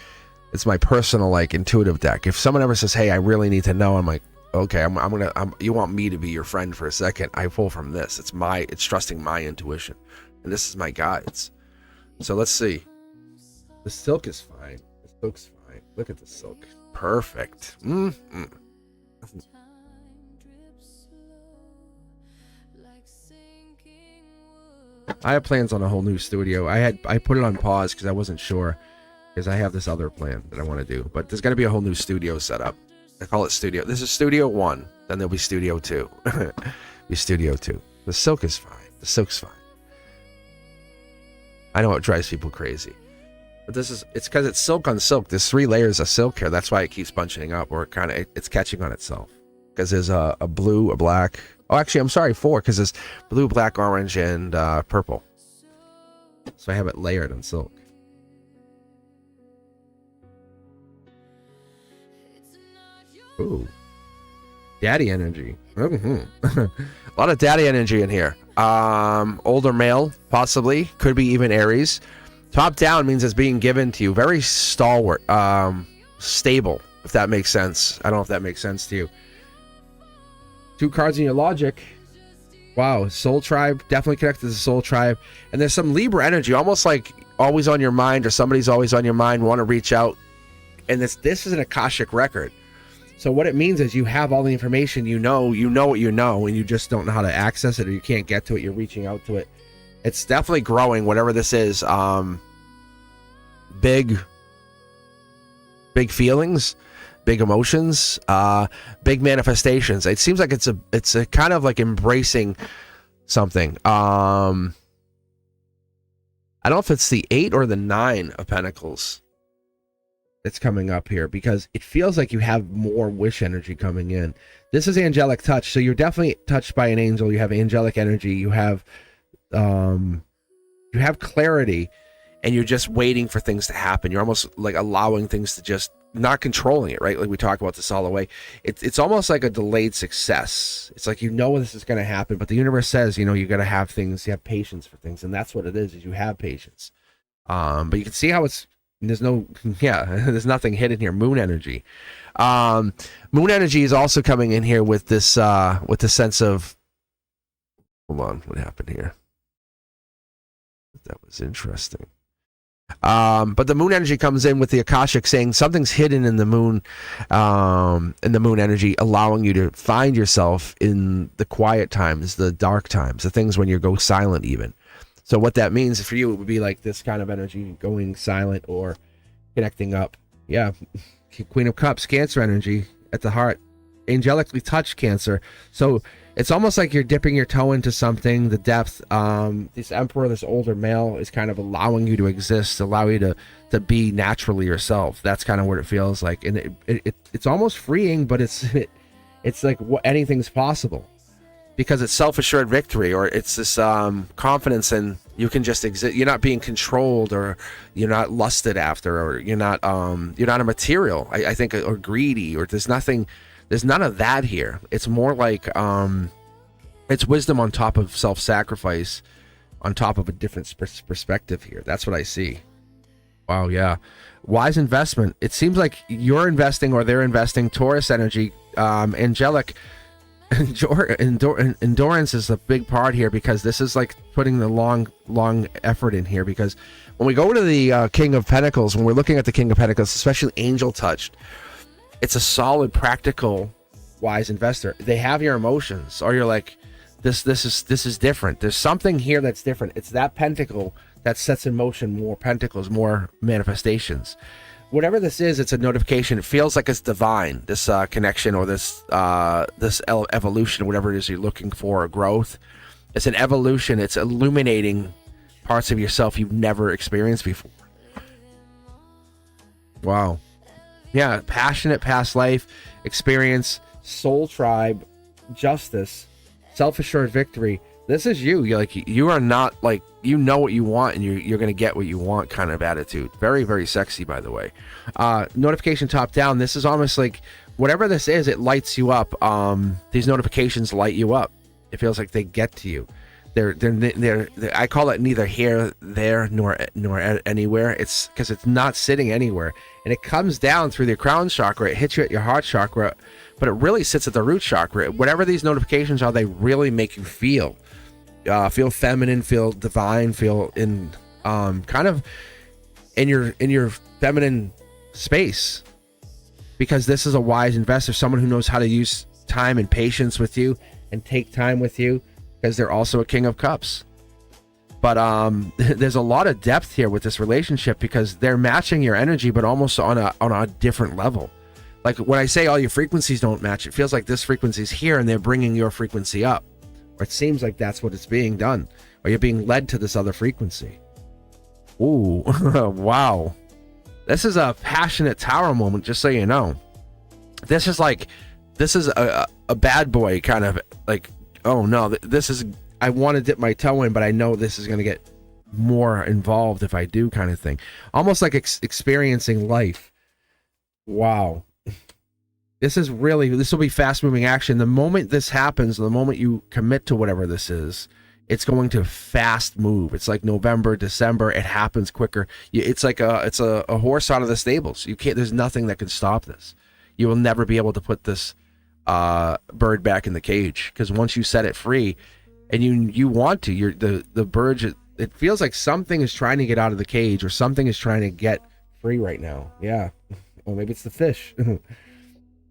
it's my personal like intuitive deck. If someone ever says, "Hey, I really need to know," I'm like, okay, you want me to be your friend for a second? I pull from this. It's trusting my intuition, and this is my guides. So let's see. The silk is fine. The silk's fine. Look at the silk. Perfect. I have plans on a whole new studio. I put it on pause because I wasn't sure, because I have this other plan that I want to do. But there's going to be a whole new studio set up. I call it studio. This is studio 1. Then there'll be studio 2. Be studio 2. The silk is fine. The silk's fine. I know it drives people crazy, but it's because it's silk on silk. There's 3 layers of silk here. That's why it keeps bunching up, or it's catching on itself. Because there's a blue, a black. Oh, actually, I'm sorry, 4, because there's blue, black, orange, and purple. So I have it layered on silk. Ooh. Daddy energy. A lot of daddy energy in here. Older male, possibly. Could be even Aries. Top down means it's being given to you. Very stalwart. Stable, if that makes sense. I don't know if that makes sense to you. 2 cards in your logic. Wow, Soul Tribe, definitely connected to the Soul Tribe. And there's some Libra energy, almost like always on your mind, or somebody's always on your mind, want to reach out. And this is an Akashic record. So what it means is you have all the information, you know what you know, and you just don't know how to access it, or you can't get to it, you're reaching out to it. It's definitely growing, whatever this is. Big feelings, big emotions, big manifestations. It seems like it's a kind of like embracing something. I don't know if it's the 8 or the 9 of Pentacles that's coming up here, because it feels like you have more wish energy coming in. This is angelic touch, so you're definitely touched by an angel. You have angelic energy. You have clarity, and you're just waiting for things to happen. You're almost like allowing things to just, not controlling it, right? Like we talk about this all the way. It's almost like a delayed success. It's like, this is going to happen, but the universe says, you got to have things, you have patience for things, and that's what it is you have patience. But you can see how there's nothing hidden here. Moon energy. Moon energy is also coming in here with this with the sense of, hold on, what happened here? That was interesting. But the moon energy comes in with the Akashic, saying something's hidden in the moon energy, allowing you to find yourself in the quiet times, the dark times, the things when you go silent even. So what that means for you, it would be like this kind of energy, going silent or connecting up. Yeah, Queen of Cups, Cancer energy at the heart, angelically touched Cancer. So it's almost like you're dipping your toe into something, the depth. This Emperor, this older male, is kind of allowing you to exist, allow you to be naturally yourself. That's kind of what it feels like, and it's almost freeing, but it's like anything's possible, because it's self-assured victory, or it's this confidence in you can just exist. You're not being controlled, or you're not lusted after, or you're not a material, I think, or greedy, or there's none of that here. It's more like it's wisdom on top of self-sacrifice, on top of a different perspective here. That's what I see. Wow, yeah. Wise investment. It seems like you're investing, or they're investing. Taurus energy, angelic. Endurance is a big part here, because this is like putting the long effort in here, because when we go to the King of Pentacles, when we're looking at the King of Pentacles, especially angel touched, it's a solid, practical, wise investor. They have your emotions, or you're like, this is different. There's something here that's different. It's that pentacle that sets in motion more pentacles, more manifestations. Whatever this is, it's a notification. It feels like it's divine, this connection, or this evolution, whatever it is you're looking for, or growth. It's an evolution. It's illuminating parts of yourself you've never experienced before. Wow. Yeah, passionate past life experience, soul tribe, justice, self-assured victory. This is you. You're like, you are not like, you know what you want, and you're going to get what you want kind of attitude. Very, very sexy, by the way. Notification top down. This is almost like whatever this is, it lights you up. These notifications light you up. It feels like they get to you. They're I call it neither here, there, nor anywhere. It's because it's not sitting anywhere, and it comes down through the crown chakra. It hits you at your heart chakra, but it really sits at the root chakra. Whatever these notifications are, they really make you feel feminine, feel divine, feel in kind of in your feminine space, because this is a wise investor, someone who knows how to use time and patience with you and take time with you, because they're also a king of cups. But there's a lot of depth here with this relationship, because they're matching your energy, but almost on a different level. Like when I say all your frequencies don't match, it feels like this frequency's here and they're bringing your frequency up, or it seems like that's what it's being done, or you're being led to this other frequency. Ooh. Wow. This is a passionate tower moment, just so you know. This is a bad boy kind of like, oh no, this is, I want to dip my toe in, but I know this is going to get more involved if I do, kind of thing. Almost like experiencing life. Wow. This will be fast moving action. The moment this happens, the moment you commit to whatever this is, it's going to fast move. It's like November, December. It happens quicker. It's like it's a horse out of the stables. There's nothing that can stop this. You will never be able to put this bird back in the cage, because once you set it free, and you want to, the bird, it feels like something is trying to get out of the cage, or something is trying to get free right now. Yeah. Or maybe it's the fish.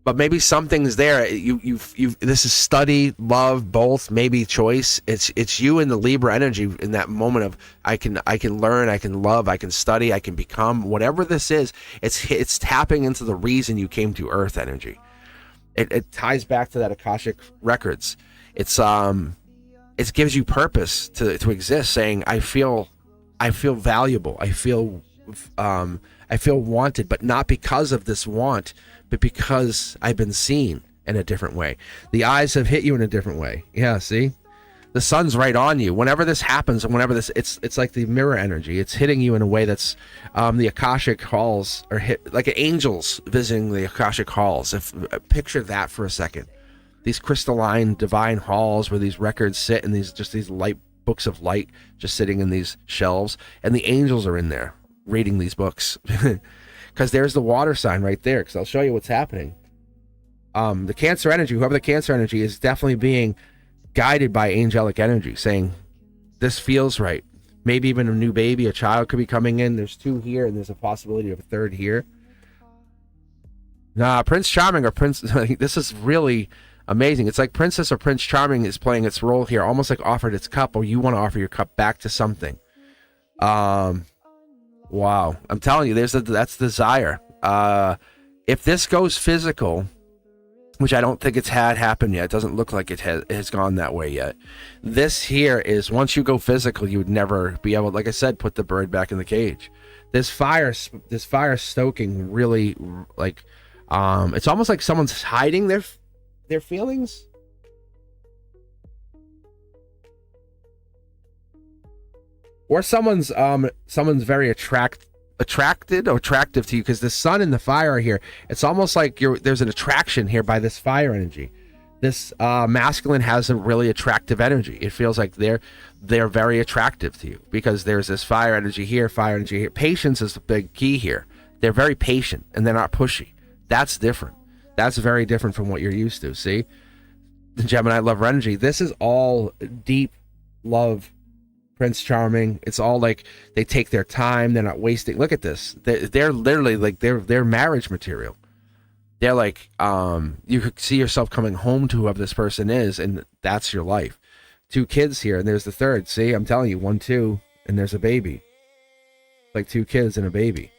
But maybe something's there. This is study, love, both, maybe choice. It's you in the Libra energy in that moment of I can learn, I can love, I can study, I can become. Whatever this is, it's tapping into the reason you came to Earth energy. It ties back to that Akashic records. It gives you purpose to exist, saying I feel valuable, I feel wanted, but not because of this want, but because I've been seen in a different way. The eyes have hit you in a different way. Yeah, see? The sun's right on you. Whenever this happens, and whenever this, it's like the mirror energy. It's hitting you in a way that's the Akashic halls are hit like angels visiting the Akashic halls. Picture that for a second. These crystalline divine halls where these records sit, and these light books of light just sitting in these shelves, and the angels are in there reading these books. Because there's the water sign right there, because I'll show you what's happening. The Cancer energy, whoever the Cancer energy is, definitely being guided by angelic energy, saying this feels right. Maybe even a new baby, a child could be coming in. There's 2 here, and there's a possibility of a 3rd here. Nah, Prince Charming or Prince, this is really amazing. It's like Princess or Prince Charming is playing its role here, almost like offered its cup, or you want to offer your cup back to something. Wow, I'm telling you, that's desire. If this goes physical, which I don't think it's happened yet, it doesn't look like it has gone that way yet. This here is, once you go physical, you would never be able, like I said, put the bird back in the cage. This fire stoking really, like, it's almost like someone's hiding their feelings. Or someone's very attractive to you, because the sun and the fire are here. It's almost like there's an attraction here by this fire energy. This masculine has a really attractive energy. It feels like they're very attractive to you, because there's this fire energy here, fire energy here. Patience is the big key here. They're very patient, and they're not pushy. That's different. That's very different from what you're used to. See, the Gemini love energy. This is all deep love. Prince Charming. It's all like they take their time. They're not wasting. Look at this. They're literally like they're marriage material. They're like you could see yourself coming home to whoever this person is, and that's your life. 2 kids here, and there's the 3rd. See, I'm telling you, 1, 2, and there's a baby, like two kids and a baby.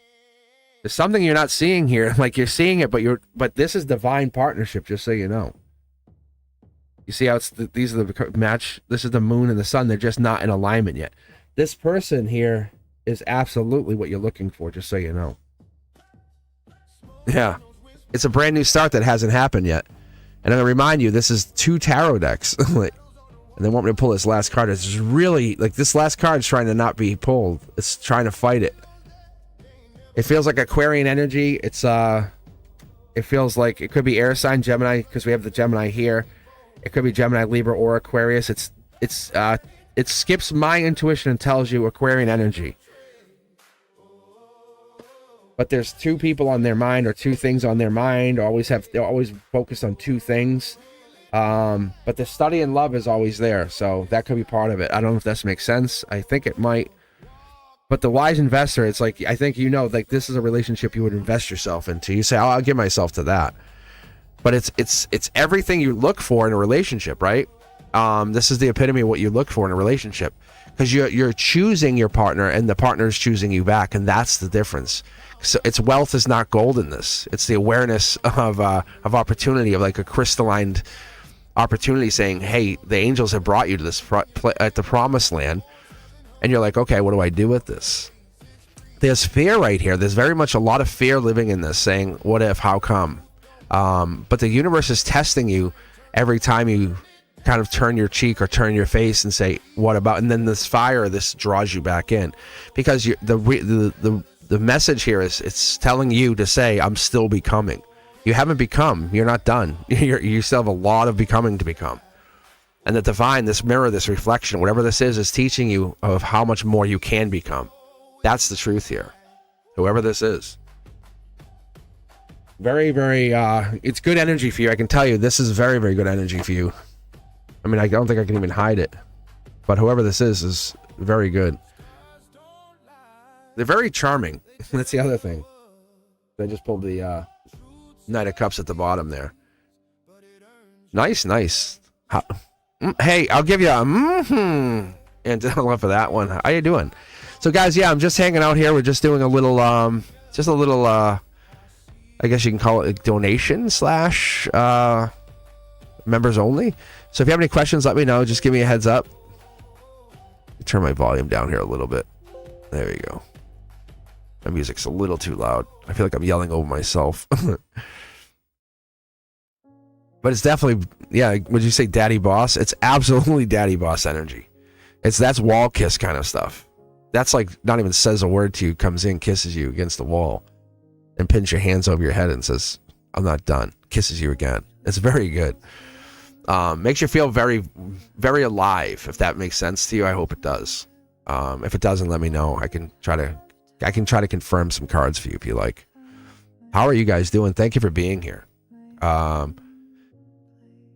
There's something you're not seeing here. Like, you're seeing it, but this is divine partnership, just so you know. You see how these are the match. This is the moon and the sun. They're just not in alignment yet. This person here is absolutely what you're looking for, just so you know. Yeah. It's a brand new start that hasn't happened yet. And I'm going to remind you, this is 2 tarot decks. And they want me to pull this last card. It's just really, like, this last card is trying to not be pulled. It's trying to fight it. It feels like Aquarian energy. It feels like it could be air sign Gemini, because we have the Gemini here. It could be Gemini, Libra, or Aquarius. It skips my intuition and tells you Aquarian energy. But there's 2 people on their mind, or 2 things on their mind. They're always focused on 2 things. But the study and love is always there, so that could be part of it. I don't know if this makes sense. I think it might. But the wise investor, it's like, I think, you know, like, this is a relationship you would invest yourself into. You say, I'll give myself to that. But it's everything you look for in a relationship, right? This is the epitome of what you look for in a relationship, because you're choosing your partner, and the partner is choosing you back, and that's the difference. So it's wealth is not gold in this. It's the awareness of opportunity, of like a crystalline opportunity, saying, hey, the angels have brought you to this at the promised land, and you're like, okay, what do I do with this? There's fear right here. There's very much a lot of fear living in this, saying, what if, how come? But the universe is testing you every time you kind of turn your cheek or turn your face and say, what about? And then this fire, this draws you back in, because the message here is, it's telling you to say, I'm still becoming. You haven't become. You're not done. You still have a lot of becoming to become. And the divine, this mirror, this reflection, whatever this is teaching you of how much more you can become. That's the truth here. Whoever this is. Very, very, it's good energy for you. I can tell you, this is very, very good energy for you. I mean, I don't think I can even hide it. But whoever this is very good. They're very charming. That's the other thing. I just pulled the Knight of Cups at the bottom there. Nice. Hey, I'll give you a and to the left of that one. How you doing? So, guys, yeah, I'm just hanging out here. We're just doing a little, I guess you can call it a donation / members only. So if you have any questions, let me know. Just give me a heads up. Turn my volume down here a little bit. There you go. My music's a little too loud. I feel like I'm yelling over myself. But it's definitely, yeah, would you say daddy boss? It's absolutely daddy boss energy. That's wall kiss kind of stuff. That's like, not even says a word to you, comes in, kisses you against the wall, and pins your hands over your head and says, I'm not done. Kisses you again. It's very good. Makes you feel very, very alive, if that makes sense to you. I hope it does. If it doesn't, let me know. I can try to confirm some cards for you if you like. How are you guys doing? Thank you for being here.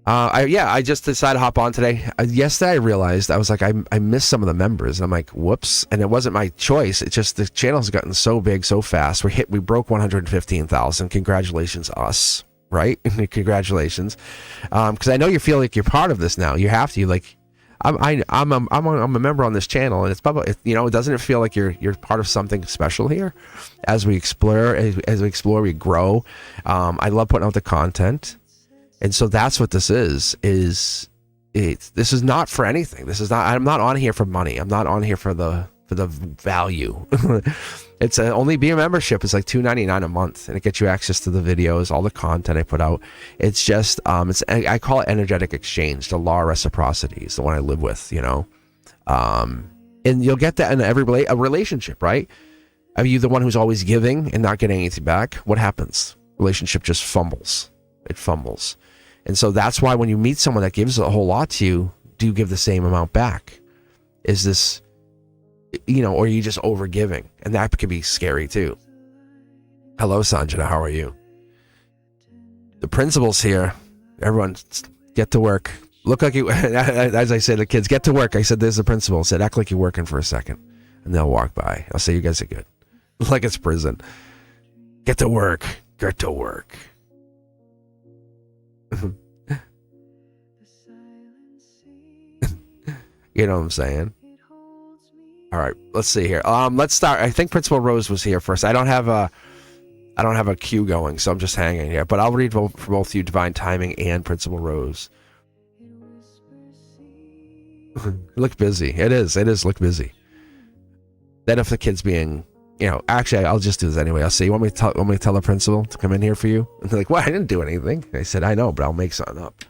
I just decided to hop on today. Yesterday I realized, I was like, I missed some of the members. And I'm like, whoops. And it wasn't my choice. It's just the channel's gotten so big so fast. We broke 115,000. Congratulations, us. Right? Congratulations. Because I know you feel like you're part of this now. You have to. Like, I'm a member on this channel, and it's probably, you know, doesn't it feel like you're part of something special here? As we explore, we grow. I love putting out the content. And so that's what this is this is not for anything. I'm not on here for money. I'm not on here for the value. It's only be a membership. It's like $2.99 a month, and it gets you access to the videos, all the content I put out. It's just I call it energetic exchange. The law of reciprocity is the one I live with, you know. And you'll get that in every relationship, right? Are you the one who's always giving and not getting anything back? What happens? Relationship just fumbles. It fumbles. And so that's why when you meet someone that gives a whole lot to you, do you give the same amount back? Is this, you know, or are you just over giving? And that can be scary too. Hello, Sanjana. How are you? The principal's here. Everyone, get to work. Look like you, as I say to the kids, get to work. I said, there's the principal. I said, act like you're working for a second. And they'll walk by. I'll say, you guys are good. Like it's prison. Get to work. Get to work. You know what I'm saying? All right, let's see here. Let's start. I think Principal Rose was here first. I don't have a queue going, so I'm just hanging here. But I'll read for both you, Divine Timing and Principal Rose. Look busy. It is. Look busy. Then if the kid's being, actually, I'll just do this anyway. I'll say, you want me to tell the principal to come in here for you? And they're like, well, I didn't do anything. I said, I know, but I'll make something up.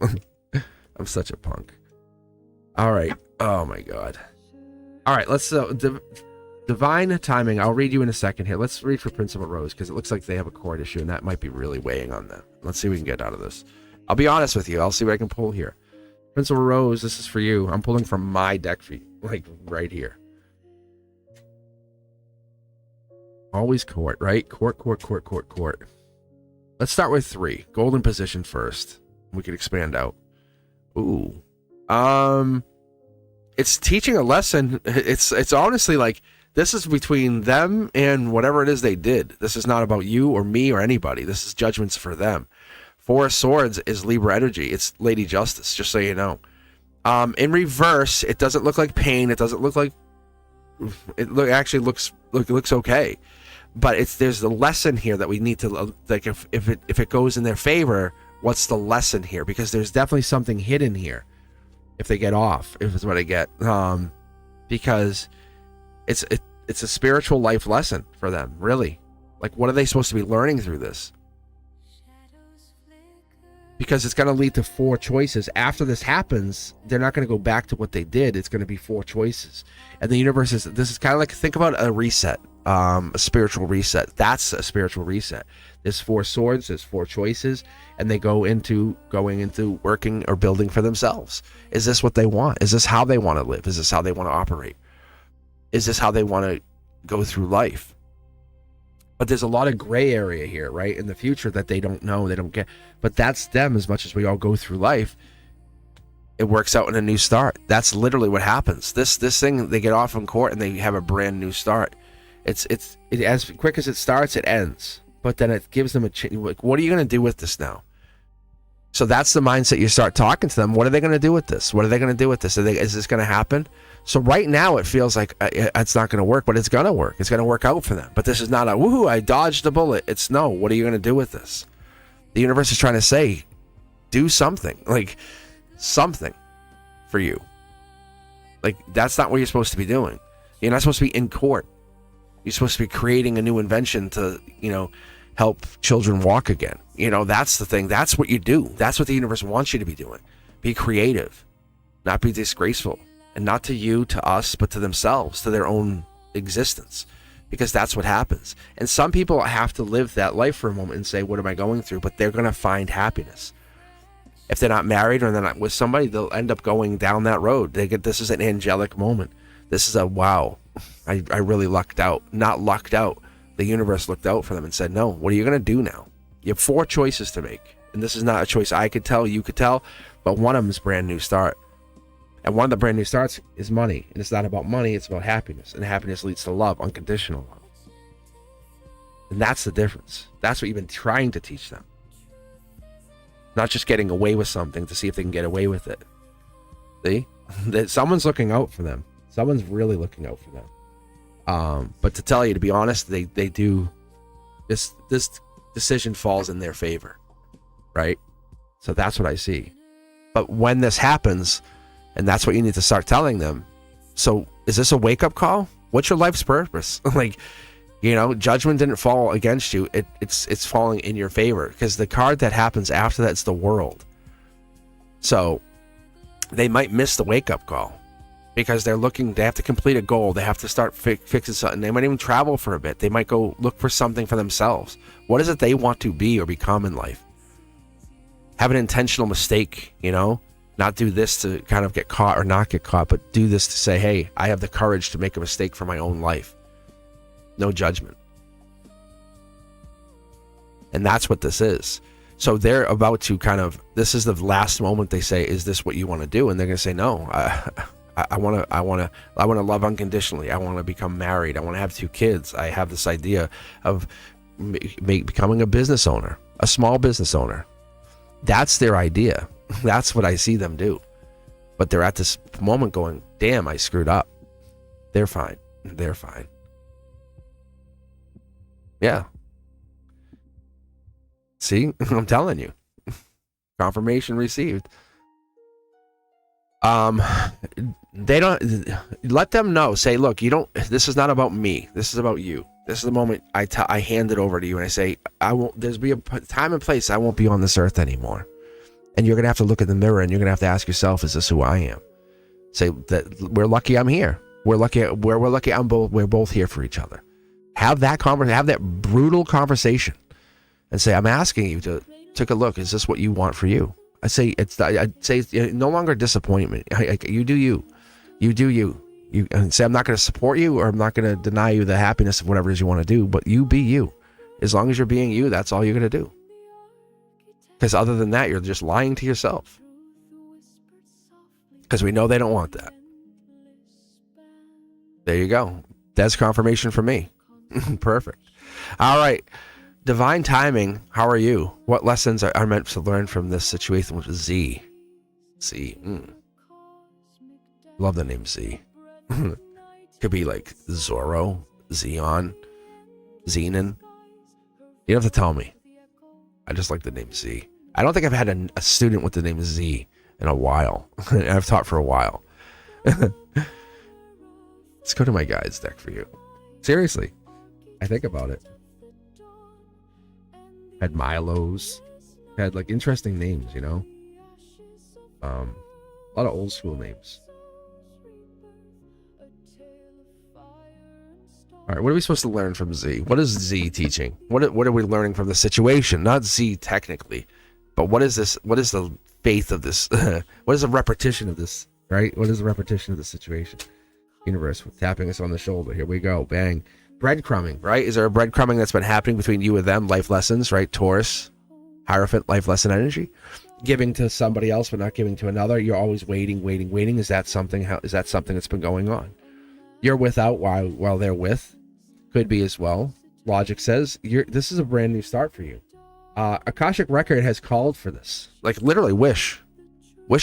I'm such a punk. All right. Oh my God. All right. Let's Divine Timing. I'll read you in a second here. Let's read for Principal Rose because it looks like they have a court issue and that might be really weighing on them. Let's see what we can get out of this. I'll be honest with you. I'll see what I can pull here. Principal Rose, this is for you. I'm pulling from my deck feed, like right here. Always court, right? Court. Let's start with 3. Golden position first. We could expand out. Ooh. It's teaching a lesson. It's honestly like this is between them and whatever it is they did. This is not about you or me or anybody. This is judgments for them. 4 of Swords is Libra energy. It's Lady Justice, just so you know. In reverse, it doesn't look like pain. It doesn't look like actually looks okay. But there's the lesson here that we need to, like, if it goes in their favor, what's the lesson here? Because there's definitely something hidden here if they get off, if it's what I get. Because it's a spiritual life lesson for them, really. Like, what are they supposed to be learning through this? Because it's going to lead to 4 choices. After this happens, they're not going to go back to what they did. It's going to be 4 choices. And the universe this is kind of like, think about a reset, a spiritual reset. That's a spiritual reset. There's 4 swords, there's 4 choices, and they going into working or building for themselves. Is this what they want? Is this how they want to live? Is this how they want to operate? Is this how they want to go through life? But there's a lot of gray area here, right? In the future that they don't know, they don't get. But that's them as much as we all go through life. It works out in a new start. That's literally what happens. This thing, they get off in court and they have a brand new start. It as quick as it starts, it ends. But then it gives them a chance. Like, what are you going to do with this now? So that's the mindset you start talking to them. What are they going to do with this? What are they going to do with this? Is this going to happen? So right now it feels like it's not going to work, but it's going to work. It's going to work out for them. But this is not a, woohoo, I dodged a bullet. It's no, what are you going to do with this? The universe is trying to say, do something. Like, something for you. Like, that's not what you're supposed to be doing. You're not supposed to be in court. You're supposed to be creating a new invention to, help children walk again. That's the thing. That's what you do. That's what the universe wants you to be doing. Be creative, not be disgraceful. And not to you, to us, but to themselves, to their own existence. Because that's what happens. And some people have to live that life for a moment and say, what am I going through? But they're going to find happiness. If they're not married or they're not with somebody, they'll end up going down that road. This is an angelic moment. This is a, wow, I really lucked out. Not lucked out. The universe looked out for them and said, no, what are you going to do now? You have 4 choices to make. And this is not a choice I could tell, you could tell, but one of them is brand new start. And one of the brand new starts is money. And it's not about money, it's about happiness. And happiness leads to love, unconditional love. And that's the difference. That's what you've been trying to teach them. Not just getting away with something to see if they can get away with it. See? Someone's looking out for them. Someone's really looking out for them. But to tell you, to be honest, they do. This decision falls in their favor. Right? So that's what I see. But when this happens, and that's what you need to start telling them. So is this a wake-up call? What's your life's purpose? Like, judgment didn't fall against you. It's falling in your favor. Because the card that happens after that's the world. So they might miss the wake-up call. Because they have to complete a goal. They have to start fixing something. They might even travel for a bit. They might go look for something for themselves. What is it they want to be or become in life? Have an intentional mistake, Not do this to kind of get caught or not get caught, but do this to say, hey, I have the courage to make a mistake for my own life. No judgment. And that's what this is. So they're about to this is the last moment they say, is this what you want to do? And they're going to say, no, I want to love unconditionally. I want to become married. I want to have 2 kids. I have this idea of becoming a business owner, a small business owner. That's their idea. That's what I see them do. But they're at this moment going, damn, I screwed up. They're fine. They're fine. Yeah. See, I'm telling you. Confirmation received. They don't, let them know. Say, look, this is not about me. This is about you. This is the moment I hand it over to you and I say, there's be a time and place I won't be on this earth anymore. And you're going to have to look in the mirror and you're going to have to ask yourself, is this who I am? Say that we're lucky I'm here. We're lucky we're both here for each other. Have that have that brutal conversation and say, I'm asking you to take a look. Is this what you want for you? I'd say it's no longer disappointment. You do you. You do you. You and say, I'm not going to support you or I'm not going to deny you the happiness of whatever it is you want to do, but you be you. As long as you're being you, that's all you're going to do. Because other than that, you're just lying to yourself. Because we know they don't want that. There you go. That's confirmation for me. Perfect. All right. Divine timing, how are you? What lessons are meant to learn from this situation with Z? Z. Love the name Z. Could be like Zorro, Xeon, Xenon. You don't have to tell me. I just like the name Z. I don't think I've had a student with the name Z in a while. I've taught for a while. Let's go to my guides deck for you. Seriously. I think about it. Had Milos. Had like interesting names, you know? A lot of old school names. All right, what are we supposed to learn from Z? What is Z teaching? What are we learning from the situation? Not Z technically, but what is this? What is the faith of this? What is the repetition of this? Right? What is the repetition of the situation? Universe tapping us on the shoulder. Here we go. Bang. Breadcrumbing, right? Is there a breadcrumbing that's been happening between you and them? Life lessons, right? Taurus, Hierophant, life lesson energy. Giving to somebody else but not giving to another. You're always waiting. Is that something? Is that something that's been going on? You're without while they're with. Could be as well. Logic says this is a brand new start for you. Akashic record has called for this. Like literally wish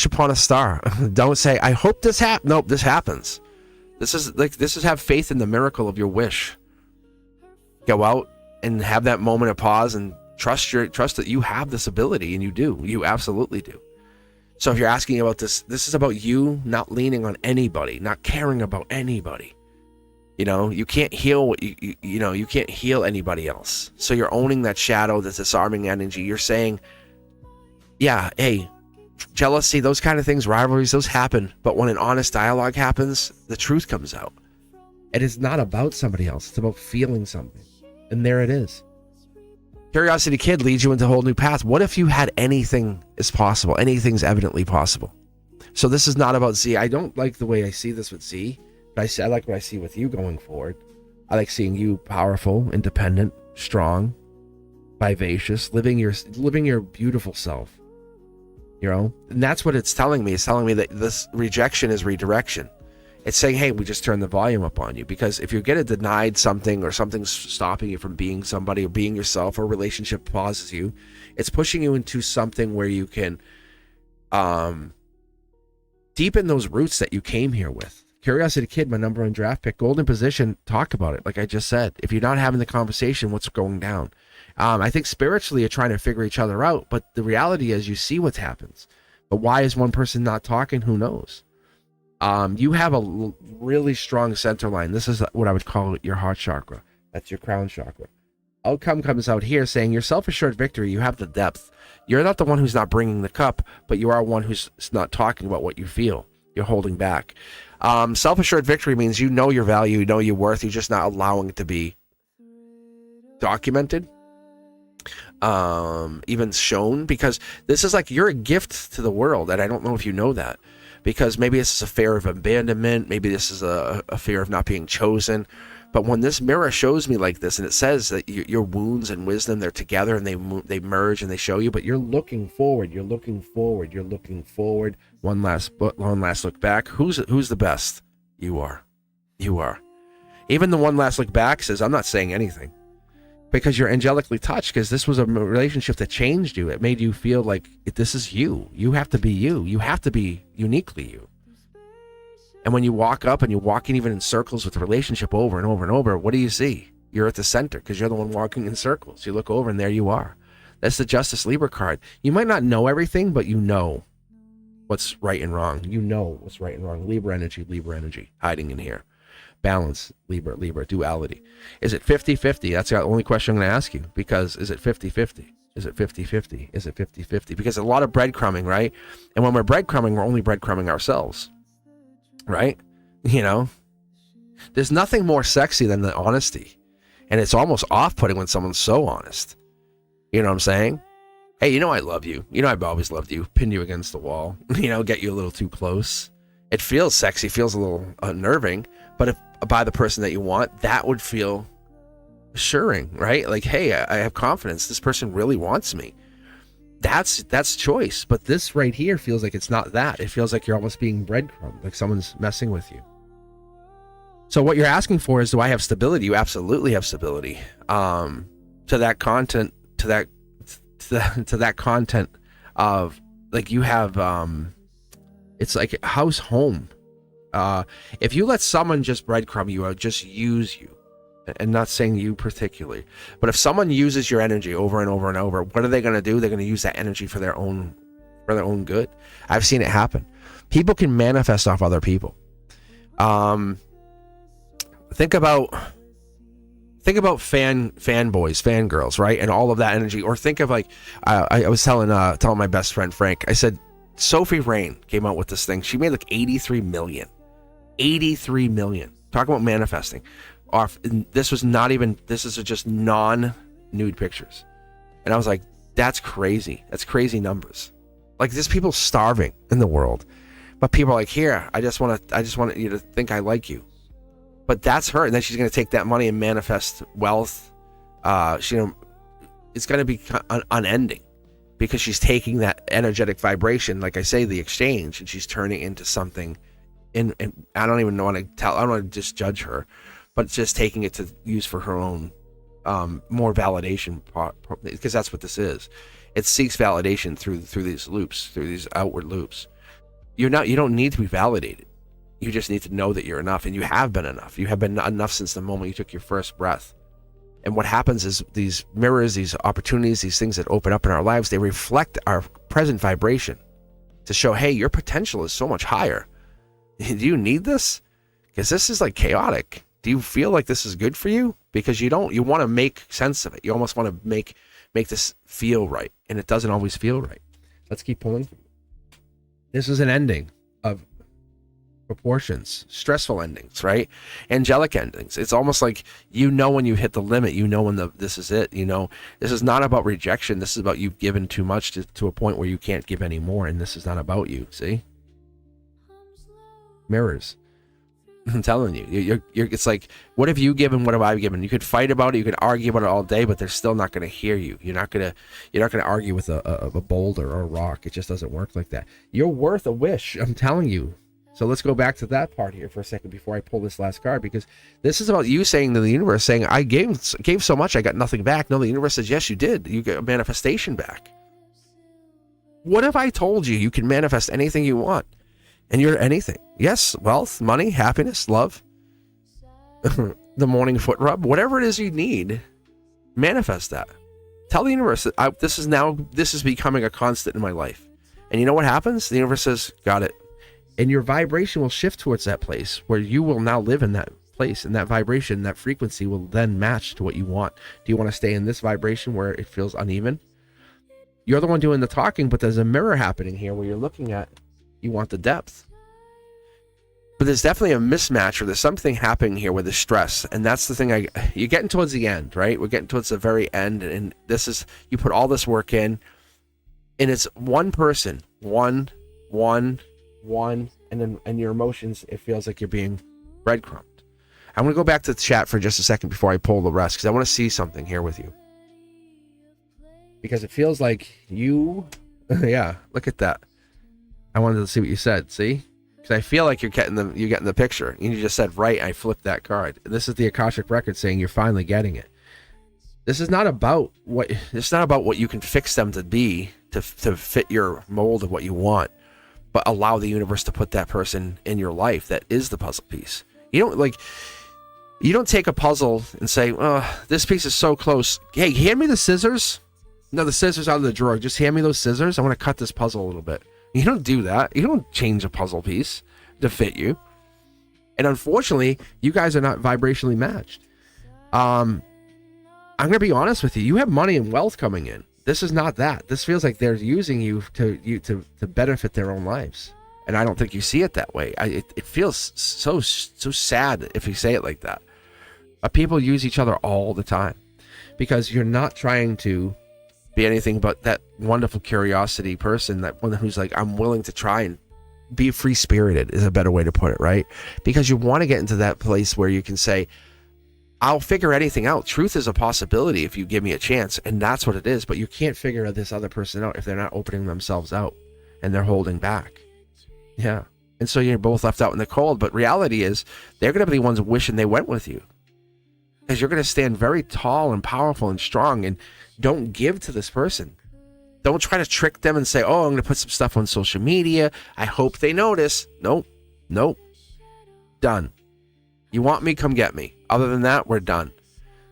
upon a star. Don't say, I hope this happens. Nope, this happens. This is have faith in the miracle of your wish. Go out and have that moment of pause and trust that you have this ability, and you do. You absolutely do. So if you're asking about this is about you not leaning on anybody, not caring about anybody. You know, you can't heal what you can't heal anybody else. So you're owning that shadow, that disarming energy. You're saying, yeah, hey, jealousy, those kind of things, rivalries, those happen. But when an honest dialogue happens, the truth comes out. It is not about somebody else. It's about feeling something. And there it is. Curiosity Kid leads you into a whole new path. What if you had anything is possible? Anything's evidently possible. So this is not about Z. I don't like the way I see this with Z, but I like what I see with you going forward. I like seeing you powerful, independent, strong, vivacious, living your beautiful self. You know? And that's what it's telling me. It's telling me that this rejection is redirection. It's saying, hey, we just turn the volume up on you. Because if you're getting denied something, or something's stopping you from being somebody or being yourself, or a relationship pauses you, it's pushing you into something where you can deepen those roots that you came here with. Curiosity Kid, my number one draft pick, golden position, talk about it. Like I just said, if you're not having the conversation, what's going down? I think spiritually you're trying to figure each other out, but the reality is you see what happens. But why is one person not talking? Who knows? You have a really strong center line. This is what I would call your heart chakra. That's your crown chakra. Outcome comes out here saying your self-assured victory. You have the depth. You're not the one who's not bringing the cup, but you are one who's not talking about what you feel. You're holding back. Self-assured victory means you know your value, you know your worth. You're just not allowing it to be documented, even shown, because this is like you're a gift to the world, and I don't know if you know that. Because maybe this is a fear of abandonment, maybe this is a fear of not being chosen. But when this mirror shows me like this, and it says that your wounds and wisdom, they're together and they merge and they show you, but you're looking forward, you're looking forward. One last look back. Who's the best? You are. Even the one last look back says, I'm not saying anything. Because you're angelically touched, because this was a relationship that changed you. It made you feel like this is you. You have to be you. You have to be uniquely you. And when you walk up and you're walking even in circles with the relationship over and over and over, what do you see? You're at the center because you're the one walking in circles. You look over and there you are. That's the Justice Libra card. You might not know everything, but you know what's right and wrong. You know what's right and wrong. Libra energy hiding in here. Balance, Libra, duality. Is it 50-50? That's the only question I'm going to ask you, because is it 50-50? Is it 50-50? Is it 50-50? Because a lot of breadcrumbing, right? And when we're breadcrumbing, we're only breadcrumbing ourselves, right? You know, there's nothing more sexy than the honesty. And it's almost off-putting when someone's so honest. You know what I'm saying? Hey, you know I love you. You know I've always loved you. Pin you against the wall. You know, get you a little too close. It feels sexy, feels a little unnerving. But if by the person that you want, that would feel assuring, right? Like, hey, I have confidence. This person really wants me. That's choice. But this right here feels like it's not that. It feels like you're almost being breadcrumbed, like someone's messing with you. So what you're asking for is, do I have stability? You absolutely have stability. To that content, to that content of, like, you have, it's like house home. If you let someone just breadcrumb you or just use you, and not saying you particularly, but if someone uses your energy over and over and over, what are they going to do? They're going to use that energy for their own good. I've seen it happen. People can manifest off other people. Think about fanboys, fangirls, right? And all of that energy. Or think of, like, I was telling my best friend Frank, I said, Sophie Rain came out with this thing. She made like 83 million. 83 million. Talk about manifesting. This is just non-nude pictures. And I was like, that's crazy. That's crazy numbers. Like, there's people starving in the world. But people are like, here, I just want you to think I like you. But that's her. And then she's going to take that money and manifest wealth. It's going to be unending, because she's taking that energetic vibration, like I say, the exchange, and she's turning into something. And I don't even want to tell. I don't want to just judge her, but just taking it to use for her own more validation, because that's what this is. It seeks validation through these loops, through these outward loops. You don't need to be validated. You just need to know that you're enough, and you have been enough. You have been enough since the moment you took your first breath. And what happens is these mirrors, these opportunities, these things that open up in our lives, they reflect our present vibration to show, hey, your potential is so much higher. Do you need this? Because this is like chaotic. Do you feel like this is good for you? Because you want to make sense of it. You almost want to make this feel right. And it doesn't always feel right. Let's keep pulling. This is an ending of proportions, stressful endings, right? Angelic endings. It's almost like, when you hit the limit, when this is it. This is not about rejection. This is about you've given too much to a point where you can't give any more, and this is not about you. See, mirrors. I'm telling you, it's like, what have you given? What have I given? You could fight about it, you could argue about it all day, but they're still not going to hear you. You're not going to argue with a boulder or a rock. It just doesn't work like that. You're worth a wish. I'm telling you. So let's go back to that part here for a second before I pull this last card, because this is about you saying to the universe, saying, I gave so much, I got nothing back. No, the universe says, yes, you did. You get a manifestation back. What if I told you can manifest anything you want? And you're anything. Yes, wealth, money, happiness, love, the morning foot rub, whatever it is you need, manifest that. Tell the universe that this is becoming a constant in my life. And you know what happens? The universe says, got it. And your vibration will shift towards that place where you will now live in that place, and that vibration, that frequency will then match to what you want. Do you want to stay in this vibration where it feels uneven? You're the one doing the talking, but there's a mirror happening here where you're looking at, you want the depth. But there's definitely a mismatch, or there's something happening here with the stress. And that's the thing, you're getting towards the end, right? We're getting towards the very end. And this is, you put all this work in, and it's one person, one, and your emotions, it feels like you're being breadcrumbed. I'm going to go back to the chat for just a second before I pull the rest, because I want to see something here with you. Because it feels like you, yeah, look at that. I wanted to see what you said, see? Because I feel like you're getting the picture. You just said, right, I flipped that card. This is the Akashic Record saying you're finally getting it. This is not about what you can fix them to be, to fit your mold of what you want. but allow the universe to put that person in your life that is the puzzle piece. You don't take a puzzle and say, oh, this piece is so close. Hey, hand me the scissors. No, the scissors out of the drawer. Just hand me those scissors. I want to cut this puzzle a little bit. You don't do that. You don't change a puzzle piece to fit you. And unfortunately, you guys are not vibrationally matched. I'm going to be honest with you. You have money and wealth coming in. This is not that. This feels like they're using you to benefit their own lives. And I don't think you see it that way. It feels so sad if you say it like that. People use each other all the time because you're not trying to be anything but that wonderful curiosity person, that one who's like, I'm willing to try and be free-spirited is a better way to put it, right? Because you want to get into that place where you can say, I'll figure anything out. Truth is a possibility if you give me a chance, and that's what it is. But you can't figure this other person out if they're not opening themselves out and they're holding back. Yeah. And so you're both left out in the cold. But reality is they're going to be the ones wishing they went with you, because you're going to stand very tall and powerful and strong, and don't give to this person. Don't try to trick them and say, oh, I'm going to put some stuff on social media. I hope they notice. Nope. Done. You want me? Come get me. Other than that, we're done.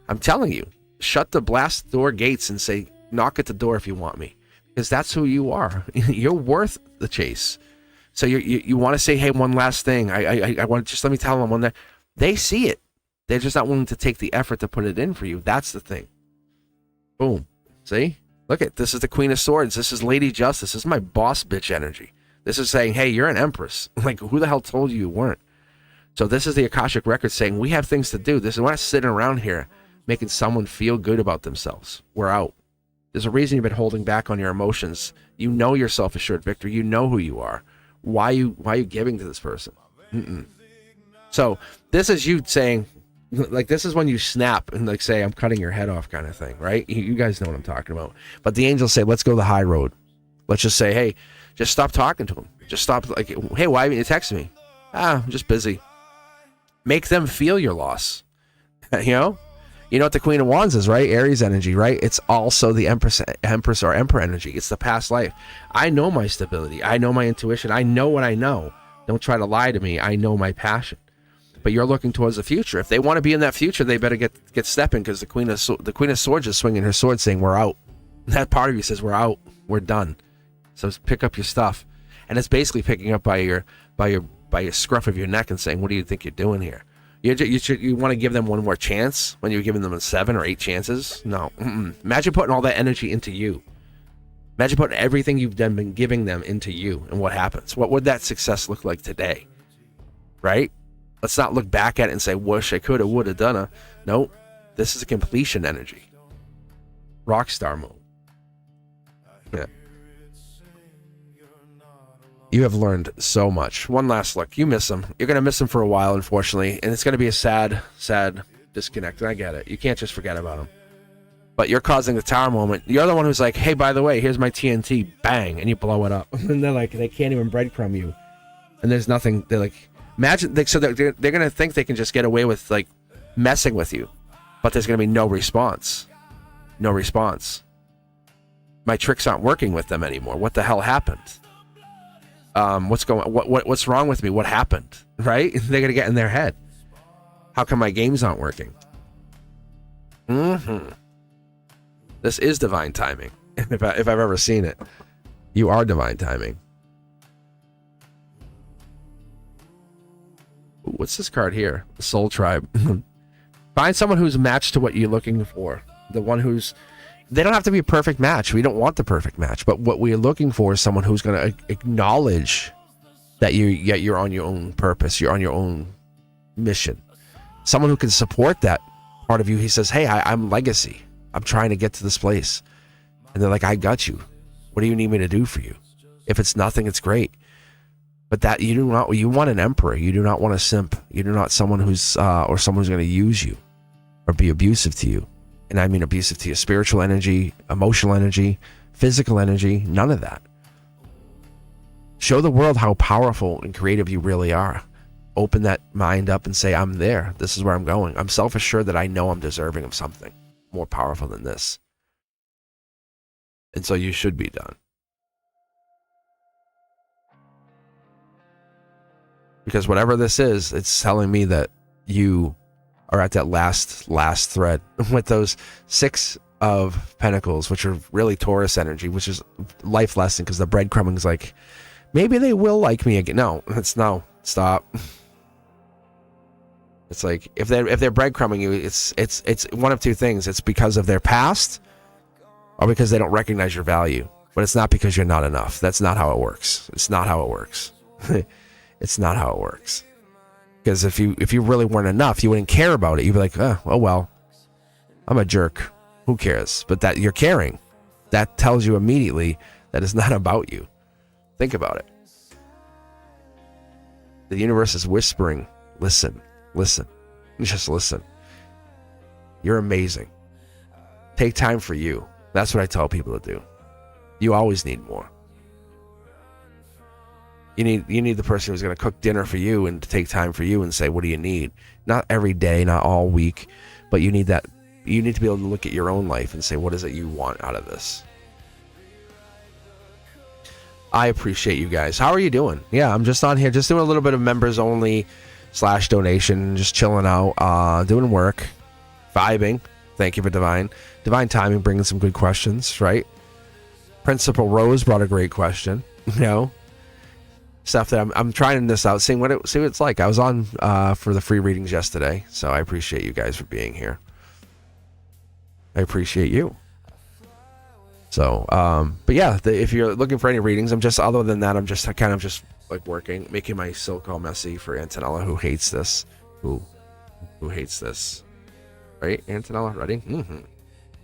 I'm telling you, shut the blast door gates and say, knock at the door if you want me, because that's who you are. You're worth the chase. So you want to say, hey, one last thing. I want to just let me tell them one that they see it. They're just not willing to take the effort to put it in for you. That's the thing. Boom. See? Look at this is the Queen of Swords. This is Lady Justice. This is my boss bitch energy. This is saying, hey, you're an empress. Like, who the hell told you weren't? So this is the Akashic Record saying, we have things to do. We're not sitting around here making someone feel good about themselves. We're out. There's a reason you've been holding back on your emotions. You know your self-assured victor. You know who you are. Why are you giving to this person? So this is you saying, like, this is when you snap and like say, I'm cutting your head off kind of thing, right? You guys know what I'm talking about. But the angels say, let's go the high road. Let's just say, hey, just stop talking to him. Just stop, like, hey, why haven't you texted me? I'm just busy. Make them feel your loss. You know what the Queen of Wands is, right? Aries energy, right? It's also the Empress or Emperor energy. It's the past life. I know my stability. I know my intuition. I know what I know. Don't try to lie to me. I know my passion. But you're looking towards the future. If they want to be in that future, they better get stepping, because the Queen of Swords is swinging her sword, saying, "We're out." That part of you says, "We're out. We're done." So pick up your stuff, and it's basically picking up by your scruff of your neck and saying, "What do you think you're doing here?" You want to give them one more chance when you're giving them 7 or 8 chances? No. Imagine putting all that energy into you. Imagine putting everything you've been giving them into you, and what happens? What would that success look like today? Right? Let's not look back at it and say, wish I coulda, woulda, done. No, this is a completion energy. Rockstar mode. Yeah. You have learned so much. One last look. You miss him. You're going to miss him for a while, unfortunately. And it's going to be a sad, sad disconnect. And I get it. You can't just forget about him. But you're causing the tower moment. You're the one who's like, hey, by the way, here's my TNT. Bang. And you blow it up. And they're like, they can't even breadcrumb you. And there's nothing. They're like, imagine. So they're going to think they can just get away with, like, messing with you. But there's going to be no response. No response. My tricks aren't working with them anymore. What the hell happened? What's wrong with me? What happened? Right? They're gonna get in their head. How come my games aren't working? This is divine timing. If I've ever seen it, you are divine timing. Ooh, what's this card here? The Soul Tribe. Find someone who's matched to what you're looking for. The one who's. They don't have to be a perfect match. We don't want the perfect match. But what we're looking for is someone who's going to acknowledge that you're on your own purpose. You're on your own mission. Someone who can support that part of you. He says, hey, I'm legacy. I'm trying to get to this place. And they're like, I got you. What do you need me to do for you? If it's nothing, it's great. But that you want an emperor. You do not want a simp. You do not someone who's or someone who's going to use you or be abusive to you. And I mean abusive to your spiritual energy, emotional energy, physical energy, none of that. Show the world how powerful and creative you really are. Open that mind up and say, I'm there. This is where I'm going. I'm self-assured that I know I'm deserving of something more powerful than this. And so you should be done. Because whatever this is, it's telling me that you are at that last thread with those 6 of Pentacles, which are really Taurus energy, which is life lesson, because the breadcrumbing is like, maybe they will like me again. No, stop. It's like if they're breadcrumbing you, it's one of two things. It's because of their past, or because they don't recognize your value. But it's not because you're not enough. That's not how it works. It's not how it works. It's not how it works. Because if you really weren't enough, you wouldn't care about it. You'd be like, oh well, I'm a jerk. Who cares? But that you're caring, that tells you immediately that it's not about you. Think about it. The universe is whispering, listen, just listen. You're amazing. Take time for you. That's what I tell people to do. You always need more. You need the person who's going to cook dinner for you and to take time for you and say, what do you need? Not every day, not all week, but you need that. You need to be able to look at your own life and say, what is it you want out of this? I appreciate you guys. How are you doing? Yeah, I'm just on here, just doing a little bit of members only / donation, just chilling out, doing work, vibing. Thank you for Divine Timing, bringing some good questions, right? Principal Rose brought a great question, stuff that I'm trying this out, see what it's like. I was on for the free readings yesterday, so I appreciate you guys for being here. I appreciate you. So, but yeah, if you're looking for any readings, I'm just kind of like working, making my silk all messy for Antonella, who hates this, who hates this, right? Antonella, ready?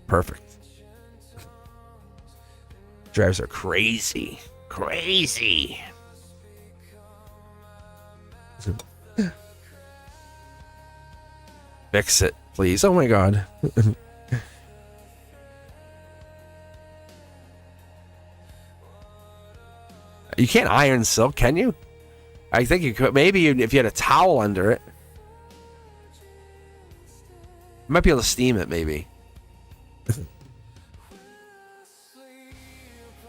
Perfect. Drives are crazy. Fix it, please. Oh my God. You can't iron silk, can you? I think you could. Maybe if you had a towel under it. You might be able to steam it, maybe.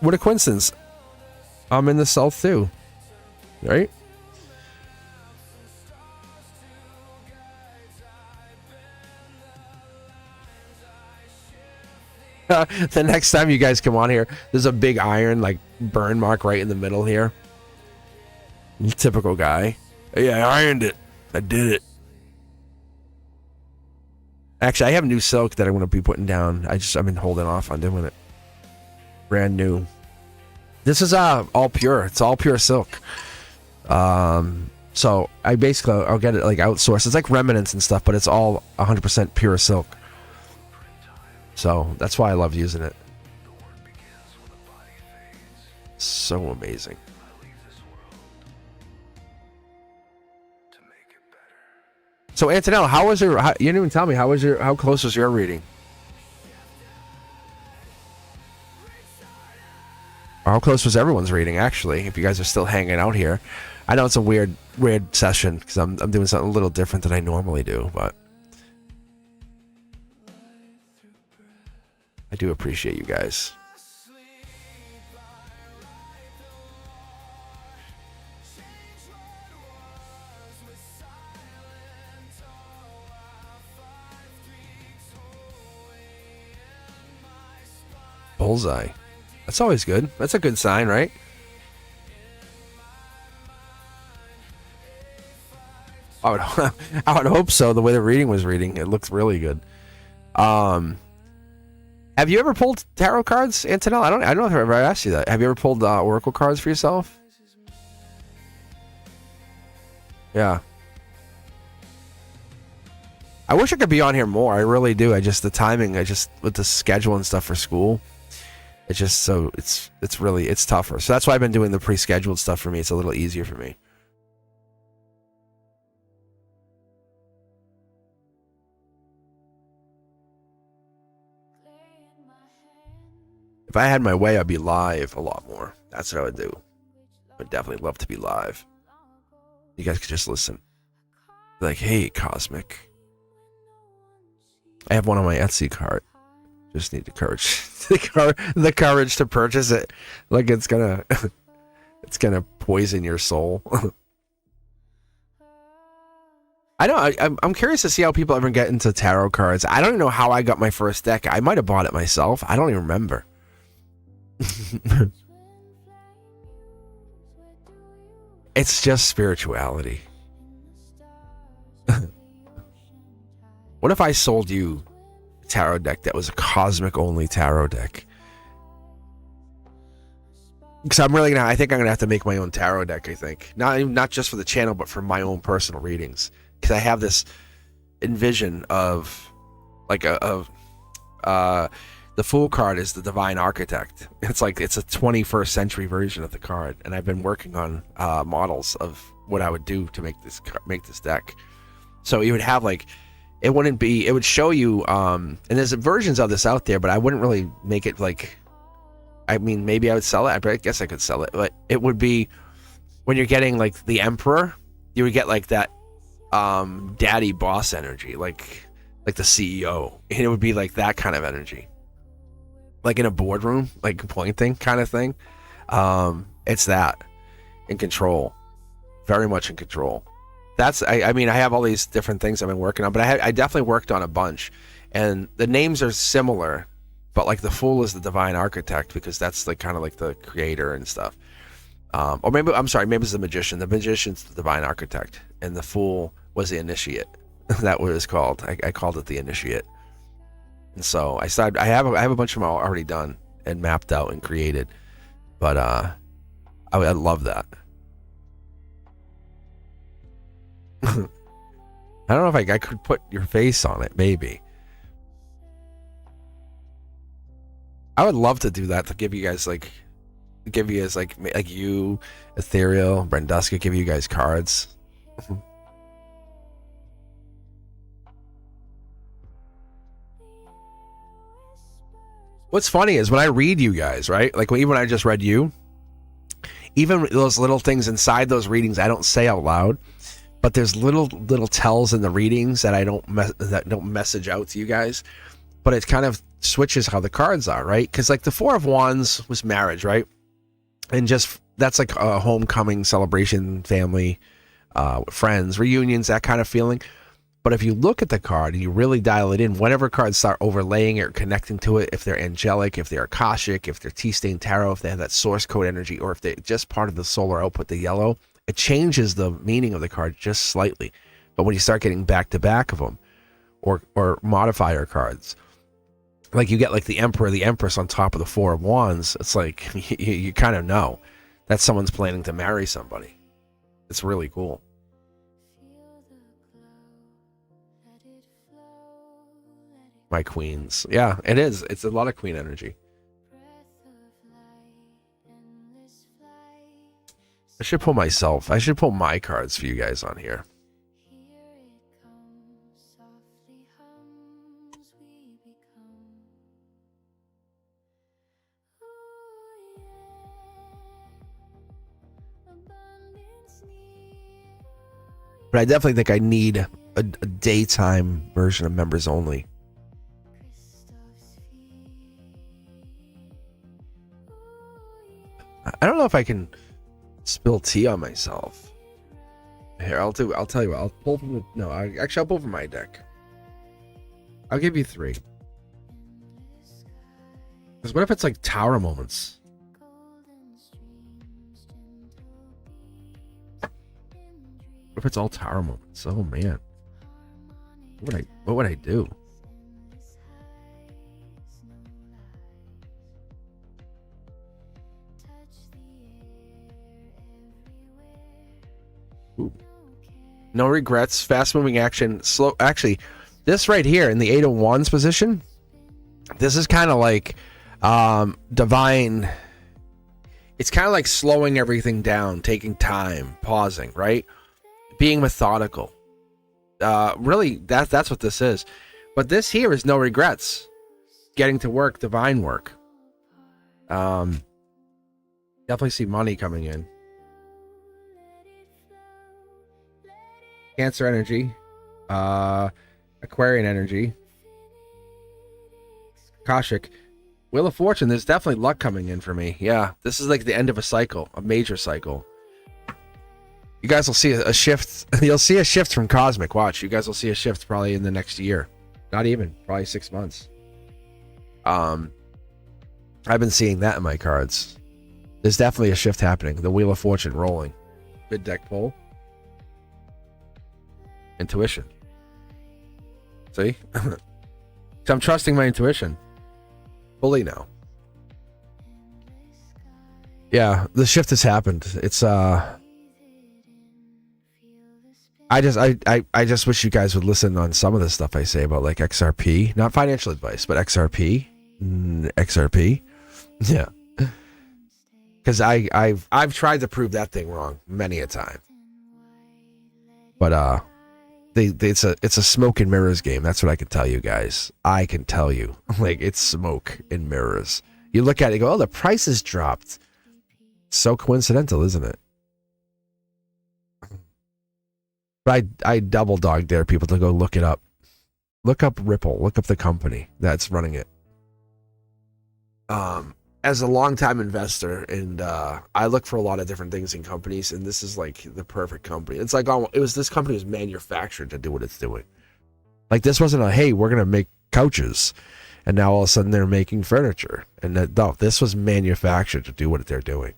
What a coincidence. I'm in the south too. Right? The next time you guys come on here, there's a big iron like burn mark right in the middle here. Typical guy. Yeah, I ironed it. I did it. Actually, I have new silk that I'm going to be putting down. I've been holding off on doing it. Brand new. This is all pure. It's all pure silk. So I'll get it like outsourced. It's like remnants and stuff, but it's all 100% pure silk. So that's why I love using it. So amazing. So Antonella, how was you didn't even tell me, how close was your reading? Or how close was everyone's reading, actually, if you guys are still hanging out here? I know it's a weird session because I'm doing something a little different than I normally do, but I do appreciate you guys. Bullseye. That's always good. That's a good sign, right? I would hope so. The way the reading was reading, it looks really good. Have you ever pulled tarot cards, Antonella? I don't know if I've ever asked you that. Have you ever pulled oracle cards for yourself? Yeah. I wish I could be on here more. I really do. The timing, with the schedule and stuff for school, it's just so it's tougher. So that's why I've been doing the pre-scheduled stuff for me. It's a little easier for me. If I had my way, I'd be live a lot more. That's what I would do. I'd definitely love to be live. You guys could just listen. Like, hey, Cosmic. I have one on my Etsy cart. Just need the courage. the courage to purchase it. Like it's gonna poison your soul. I know. I'm curious to see how people ever get into tarot cards. I don't even know how I got my first deck. I might have bought it myself. I don't even remember. It's just spirituality. What if I sold you a tarot deck that was a cosmic only tarot deck? Because I think I'm gonna have to make my own tarot deck. I think not just for the channel, but for my own personal readings. Because I have this envision of like the Fool card is the Divine Architect. It's like it's a 21st century version of the card, and I've been working on models of what I would do to make this deck. So you would have like, it would show you, and there's versions of this out there, but I wouldn't really make it like, I mean, maybe I would sell it. I guess I could sell it, but it would be when you're getting like the Emperor, you would get like that daddy boss energy, like the CEO, and it would be like that kind of energy, like in a boardroom, like pointing kind of thing. It's that in control, very much in control. That's I mean I have all these different things I've been working on, but I definitely worked on a bunch, and the names are similar, but like the Fool is the Divine Architect because that's like kind of like the creator and stuff. Or maybe it's the Magician. The Magician's the Divine Architect, and the Fool was the Initiate. That was called. I called it the Initiate. And so I have a bunch of them already done and mapped out and created, but I love that. I don't know if I could put your face on it. Maybe I would love to do that, to give you guys like you, Ethereal, Brenduska, give you guys cards. What's funny is when I read you guys, right? Like even when I just read you, even those little things inside those readings I don't say out loud, but there's little tells in the readings that I don't message out to you guys, but it kind of switches how the cards are, right? Because like the Four of Wands was marriage, right? And just that's like a homecoming celebration, family, friends, reunions, that kind of feeling. But if you look at the card and you really dial it in, whatever cards start overlaying it or connecting to it, if they're angelic, if they're Akashic, if they're T-Stain Tarot, if they have that source code energy, or if they're just part of the solar output, the yellow, it changes the meaning of the card just slightly. But when you start getting back to back of them, or modifier cards, like you get like the Emperor, the Empress on top of the Four of Wands, it's like you kind of know that someone's planning to marry somebody. It's really cool. My queens. Yeah, it is. It's a lot of queen energy. I should pull myself. I should pull my cards for you guys on here. But I definitely think I need a daytime version of members only. I don't know if I can spill tea on myself. Here, I'll tell you what. I'll pull from I'll pull from my deck. I'll give you 3. Because what if it's like Tower Moments? What if it's all Tower Moments? Oh man, what would I do? Ooh. No regrets, fast moving action, slow. Actually, this right here in the 8 of Wands position, this is kind of like divine. It's kind of like slowing everything down, taking time, pausing, right? Being methodical. Really, that's what this is. But this here is no regrets. Getting to work, divine work. Definitely see money coming in. Cancer energy, Aquarian energy, Akashic, Wheel of Fortune. There's definitely luck coming in for me. Yeah, this is like the end of a cycle, a major cycle. You guys will see a shift. You'll see a shift from Cosmic. Watch. You guys will see a shift probably in the next year. Not even. Probably 6 months. I've been seeing that in my cards. There's definitely a shift happening. The Wheel of Fortune rolling. Good deck pull. Intuition. See? So I'm trusting my intuition. Fully now. Yeah, the shift has happened. It's I just wish you guys would listen on some of the stuff I say about like XRP, not financial advice, but XRP. XRP. Yeah. Cuz I've tried to prove that thing wrong many a time. But it's a smoke and mirrors game. That's what I can tell you guys. I can tell you. Like, it's smoke and mirrors. You look at it and go, "Oh, the price has dropped." So coincidental, isn't it? But I double dog dare people to go look it up. Look up Ripple. Look up the company that's running it. As a longtime investor, and I look for a lot of different things in companies, and this is like the perfect company. It's like this company was manufactured to do what it's doing. Like, this wasn't a, hey, we're gonna make couches, and now all of a sudden they're making furniture. And no, this was manufactured to do what they're doing.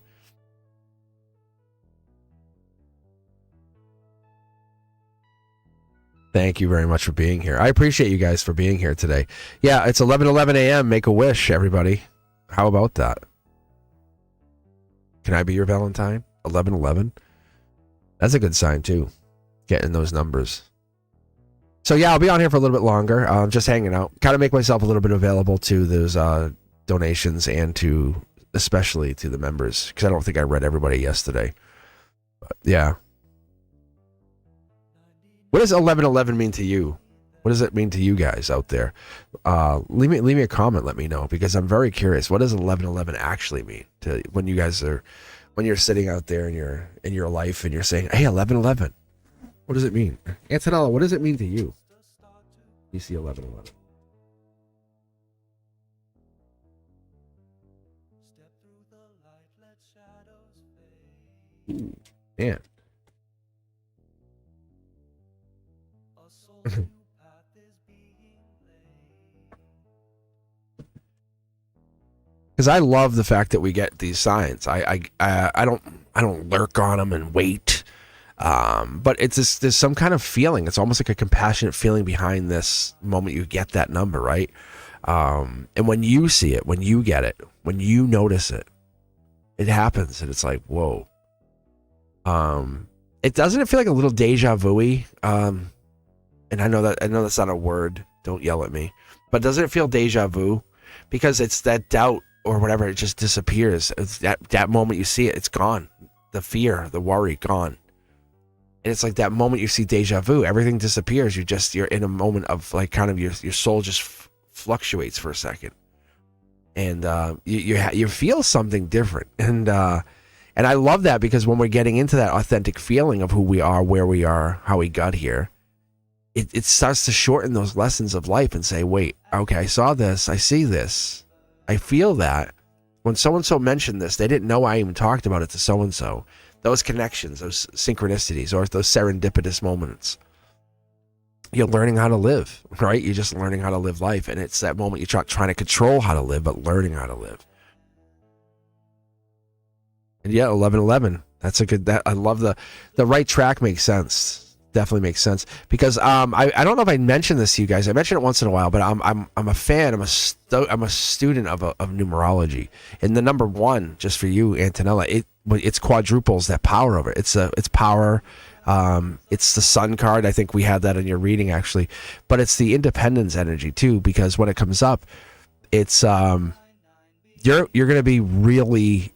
Thank you very much for being here. I appreciate you guys for being here today. Yeah, it's 11:11 a.m. Make a wish, everybody. How about that? Can I be your Valentine? 11:11. That's a good sign too. Getting those numbers. So yeah, I'll be on here for a little bit longer. Just hanging out. Kind of make myself a little bit available to those donations and especially to the members, because I don't think I read everybody yesterday. But yeah. What does 11:11 mean to you? What does it mean to you guys out there? Leave me a comment. Let me know, because I'm very curious. What does 11:11 actually mean to when you guys are, when you're sitting out there in your life and you're saying, "Hey, 11:11." What does it mean, Antonella? What does it mean to you? You see 11:11. Ooh, man. Because I love the fact that we get these signs. I don't lurk on them and wait, but it's just, there's some kind of feeling. It's almost like a compassionate feeling behind this moment you get that number, right? And when you see it, when you get it, when you notice it, it happens, and it's like, whoa. It doesn't feel like a little deja vu-y? And I know that's not a word. Don't yell at me. But doesn't it feel deja vu? Because it's that doubt or whatever, it just disappears. It's that moment you see it, it's gone. The fear, the worry, gone. And it's like that moment you see deja vu, everything disappears. You're in a moment of like kind of your soul just fluctuates for a second, and you feel something different. And I love that, because when we're getting into that authentic feeling of who we are, where we are, how we got here, it starts to shorten those lessons of life and say, wait, okay, I saw this, I see this, I feel that. When so-and-so mentioned this, they didn't know I even talked about it to so-and-so. Those connections, those synchronicities, or those serendipitous moments. You're learning how to live, right? You're just learning how to live life. And it's that moment you're trying to control how to live, but learning how to live. And yeah, 11:11. That's a good. I love the right track. Makes sense. Definitely makes sense, because I don't know if I mentioned this to you guys. I mention it once in a while, but I'm a fan. I'm a student of numerology, and the number 1, just for you, Antonella, it's quadruples that power of it. It's power. It's the sun card. I think we had that in your reading actually, but it's the independence energy too, because when it comes up, it's you're gonna be really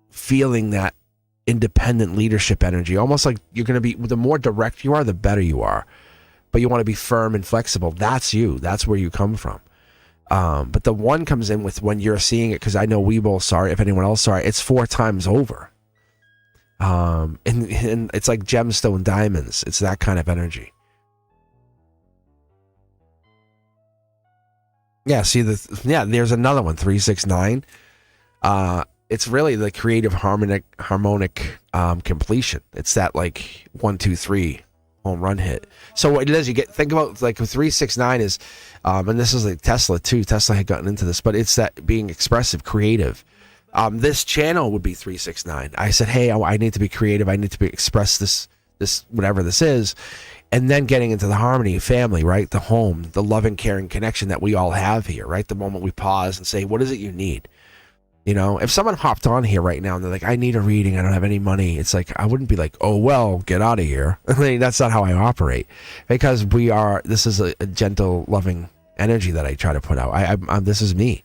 feeling that independent leadership energy, almost like you're going to be, the more direct you are, the better you are, but you want to be firm and flexible. That's you. That's where you come from. But the 1 comes in with when you're seeing it, because I know we both saw it, if anyone else saw it, it's 4 times over. And it's like gemstone diamonds. It's that kind of energy. Yeah, see there's another one, 369. it's really the creative harmonic completion. It's that like 1, 2, 3 home run hit. So what it is, you think about like 369 is, and this is like Tesla too. Tesla had gotten into this, but it's that being expressive, creative. This channel would be 369. I said, hey, I need to be creative. I need to express this whatever this is, and then getting into the harmony, family, right? The home, the loving, caring connection that we all have here, right? The moment we pause and say, what is it you need? You know, if someone hopped on here right now and they're like, I need a reading, I don't have any money, it's like, I wouldn't be like, oh, well, get out of here. I mean, that's not how I operate, because this is a gentle, loving energy that I try to put out. This is me.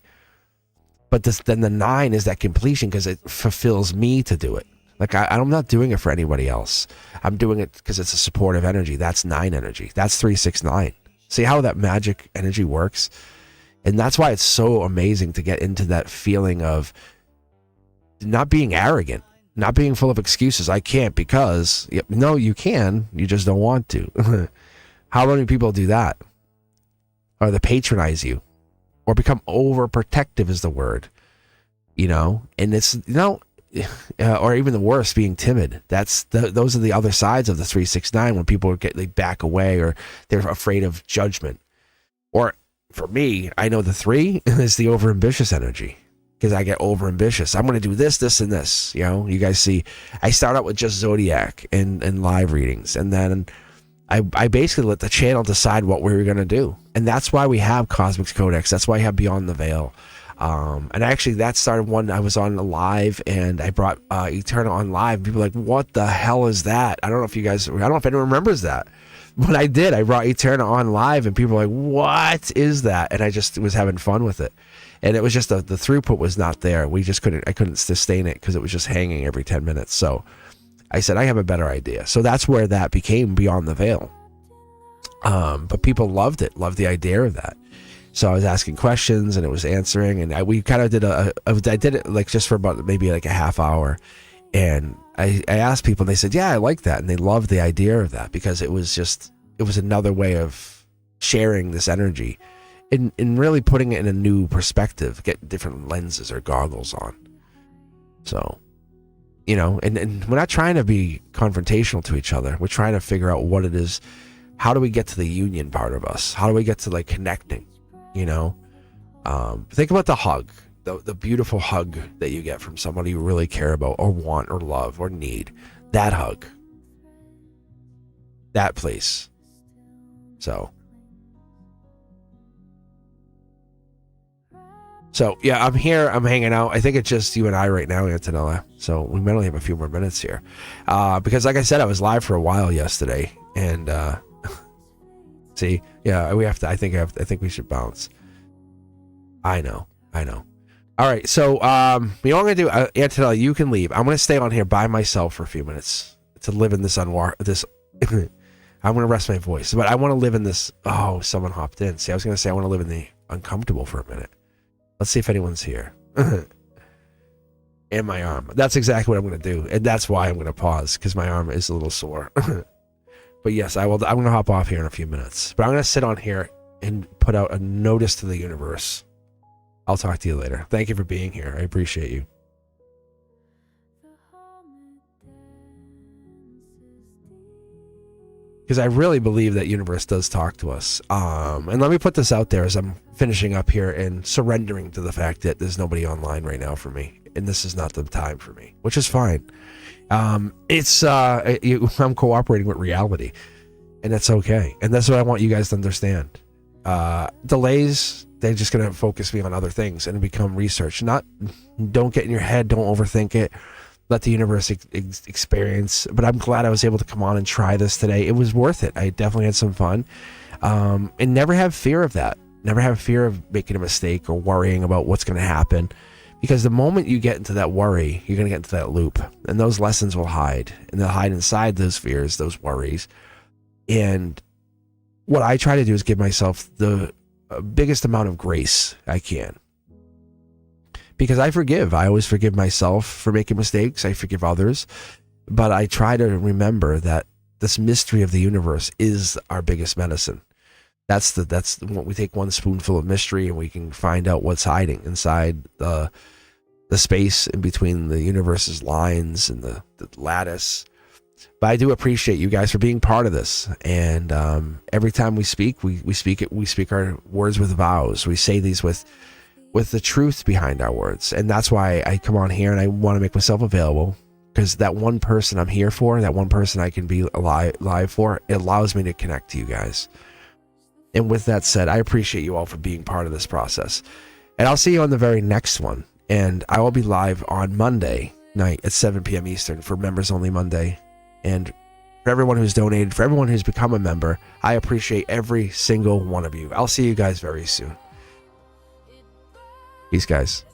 But then the 9 is that completion, because it fulfills me to do it. Like, I'm not doing it for anybody else. I'm doing it because it's a supportive energy. That's 9 energy. That's 369. See how that magic energy works? And that's why it's so amazing to get into that feeling of not being arrogant, not being full of excuses. I can't because, no, you can. You just don't want to. How many people do that? Or they patronize you, or become overprotective is the word, you know? And it's, or even the worst, being timid. Those are the other sides of the 369, when people they back away, or they're afraid of judgment. Or for me, I know the 3 is the overambitious energy, because I get overambitious. I'm going to do this, this, and this. You guys see, I start out with just zodiac and live readings, and then I basically let the channel decide what we were going to do. And that's why we have Cosmic Codex. That's why I have Beyond the Veil. And actually, that started when I was on live, and I brought Eterna on live. People were like, what the hell is that? I don't know if anyone remembers that. But I did. I brought Eterna on live, and people were like, what is that? And I just was having fun with it. And it was just the throughput was not there. I couldn't sustain it because it was just hanging every 10 minutes. So I said, I have a better idea. So that's where that became Beyond the Veil. But people loved the idea of that. So I was asking questions, and it was answering, and we kind of did I did it like just for about maybe like a half hour. And I asked people, and they said, yeah, I like that. And they loved the idea of that, because it was another way of sharing this energy and really putting it in a new perspective, get different lenses or goggles on. So, and we're not trying to be confrontational to each other. We're trying to figure out what it is. How do we get to the union part of us? How do we get to like connecting? Think about the hug. The beautiful hug that you get from somebody you really care about, or want, or love, or need. That hug. That place. So yeah, I'm here. I'm hanging out. I think it's just you and I right now, Antonella. So we might only have a few more minutes here. Because like I said, I was live for a while yesterday. And see, yeah, we have to. I think we should bounce. I know. All right, so you know what I'm gonna do, Antonella, you can leave. I'm gonna stay on here by myself for a few minutes to live in this I'm gonna rest my voice, but I want to live in this. Oh, someone hopped in. See, I was gonna say I want to live in the uncomfortable for a minute. Let's see if anyone's here. And my arm. That's exactly what I'm gonna do, and that's why I'm gonna pause, because my arm is a little sore. But yes, I will. I'm gonna hop off here in a few minutes, but I'm gonna sit on here and put out a notice to the universe. I'll talk to you later. Thank you for being here. I appreciate you. Because I really believe that universe does talk to us. And let me put this out there as I'm finishing up here and surrendering to the fact that there's nobody online right now for me. And this is not the time for me, which is fine. I'm cooperating with reality. And that's okay. And that's what I want you guys to understand. Delays, they're just going to focus me on other things and become research. Don't get in your head. Don't overthink it. Let the universe experience. But I'm glad I was able to come on and try this today. It was worth it. I definitely had some fun. And never have fear of that. Never have fear of making a mistake or worrying about what's going to happen. Because the moment you get into that worry, you're going to get into that loop. And those lessons will hide. And they'll hide inside those fears, those worries. And what I try to do is give myself the biggest amount of grace I can. Because I forgive. I always forgive myself for making mistakes. I forgive others. But I try to remember that this mystery of the universe is our biggest medicine. That's what we take, one spoonful of mystery, and we can find out what's hiding inside the the space in between the universe's lines and the lattice. But I do appreciate you guys for being part of this. And every time we speak, we speak our words with vows. We say these with the truth behind our words. And that's why I come on here and I want to make myself available, because that one person I'm here for, that one person I can be alive for, it allows me to connect to you guys. And with that said, I appreciate you all for being part of this process. And I'll see you on the very next one. And I will be live on Monday night at 7 p.m. Eastern for Members Only Monday. And for everyone who's donated, for everyone who's become a member, I appreciate every single one of you. I'll see you guys very soon. Peace, guys.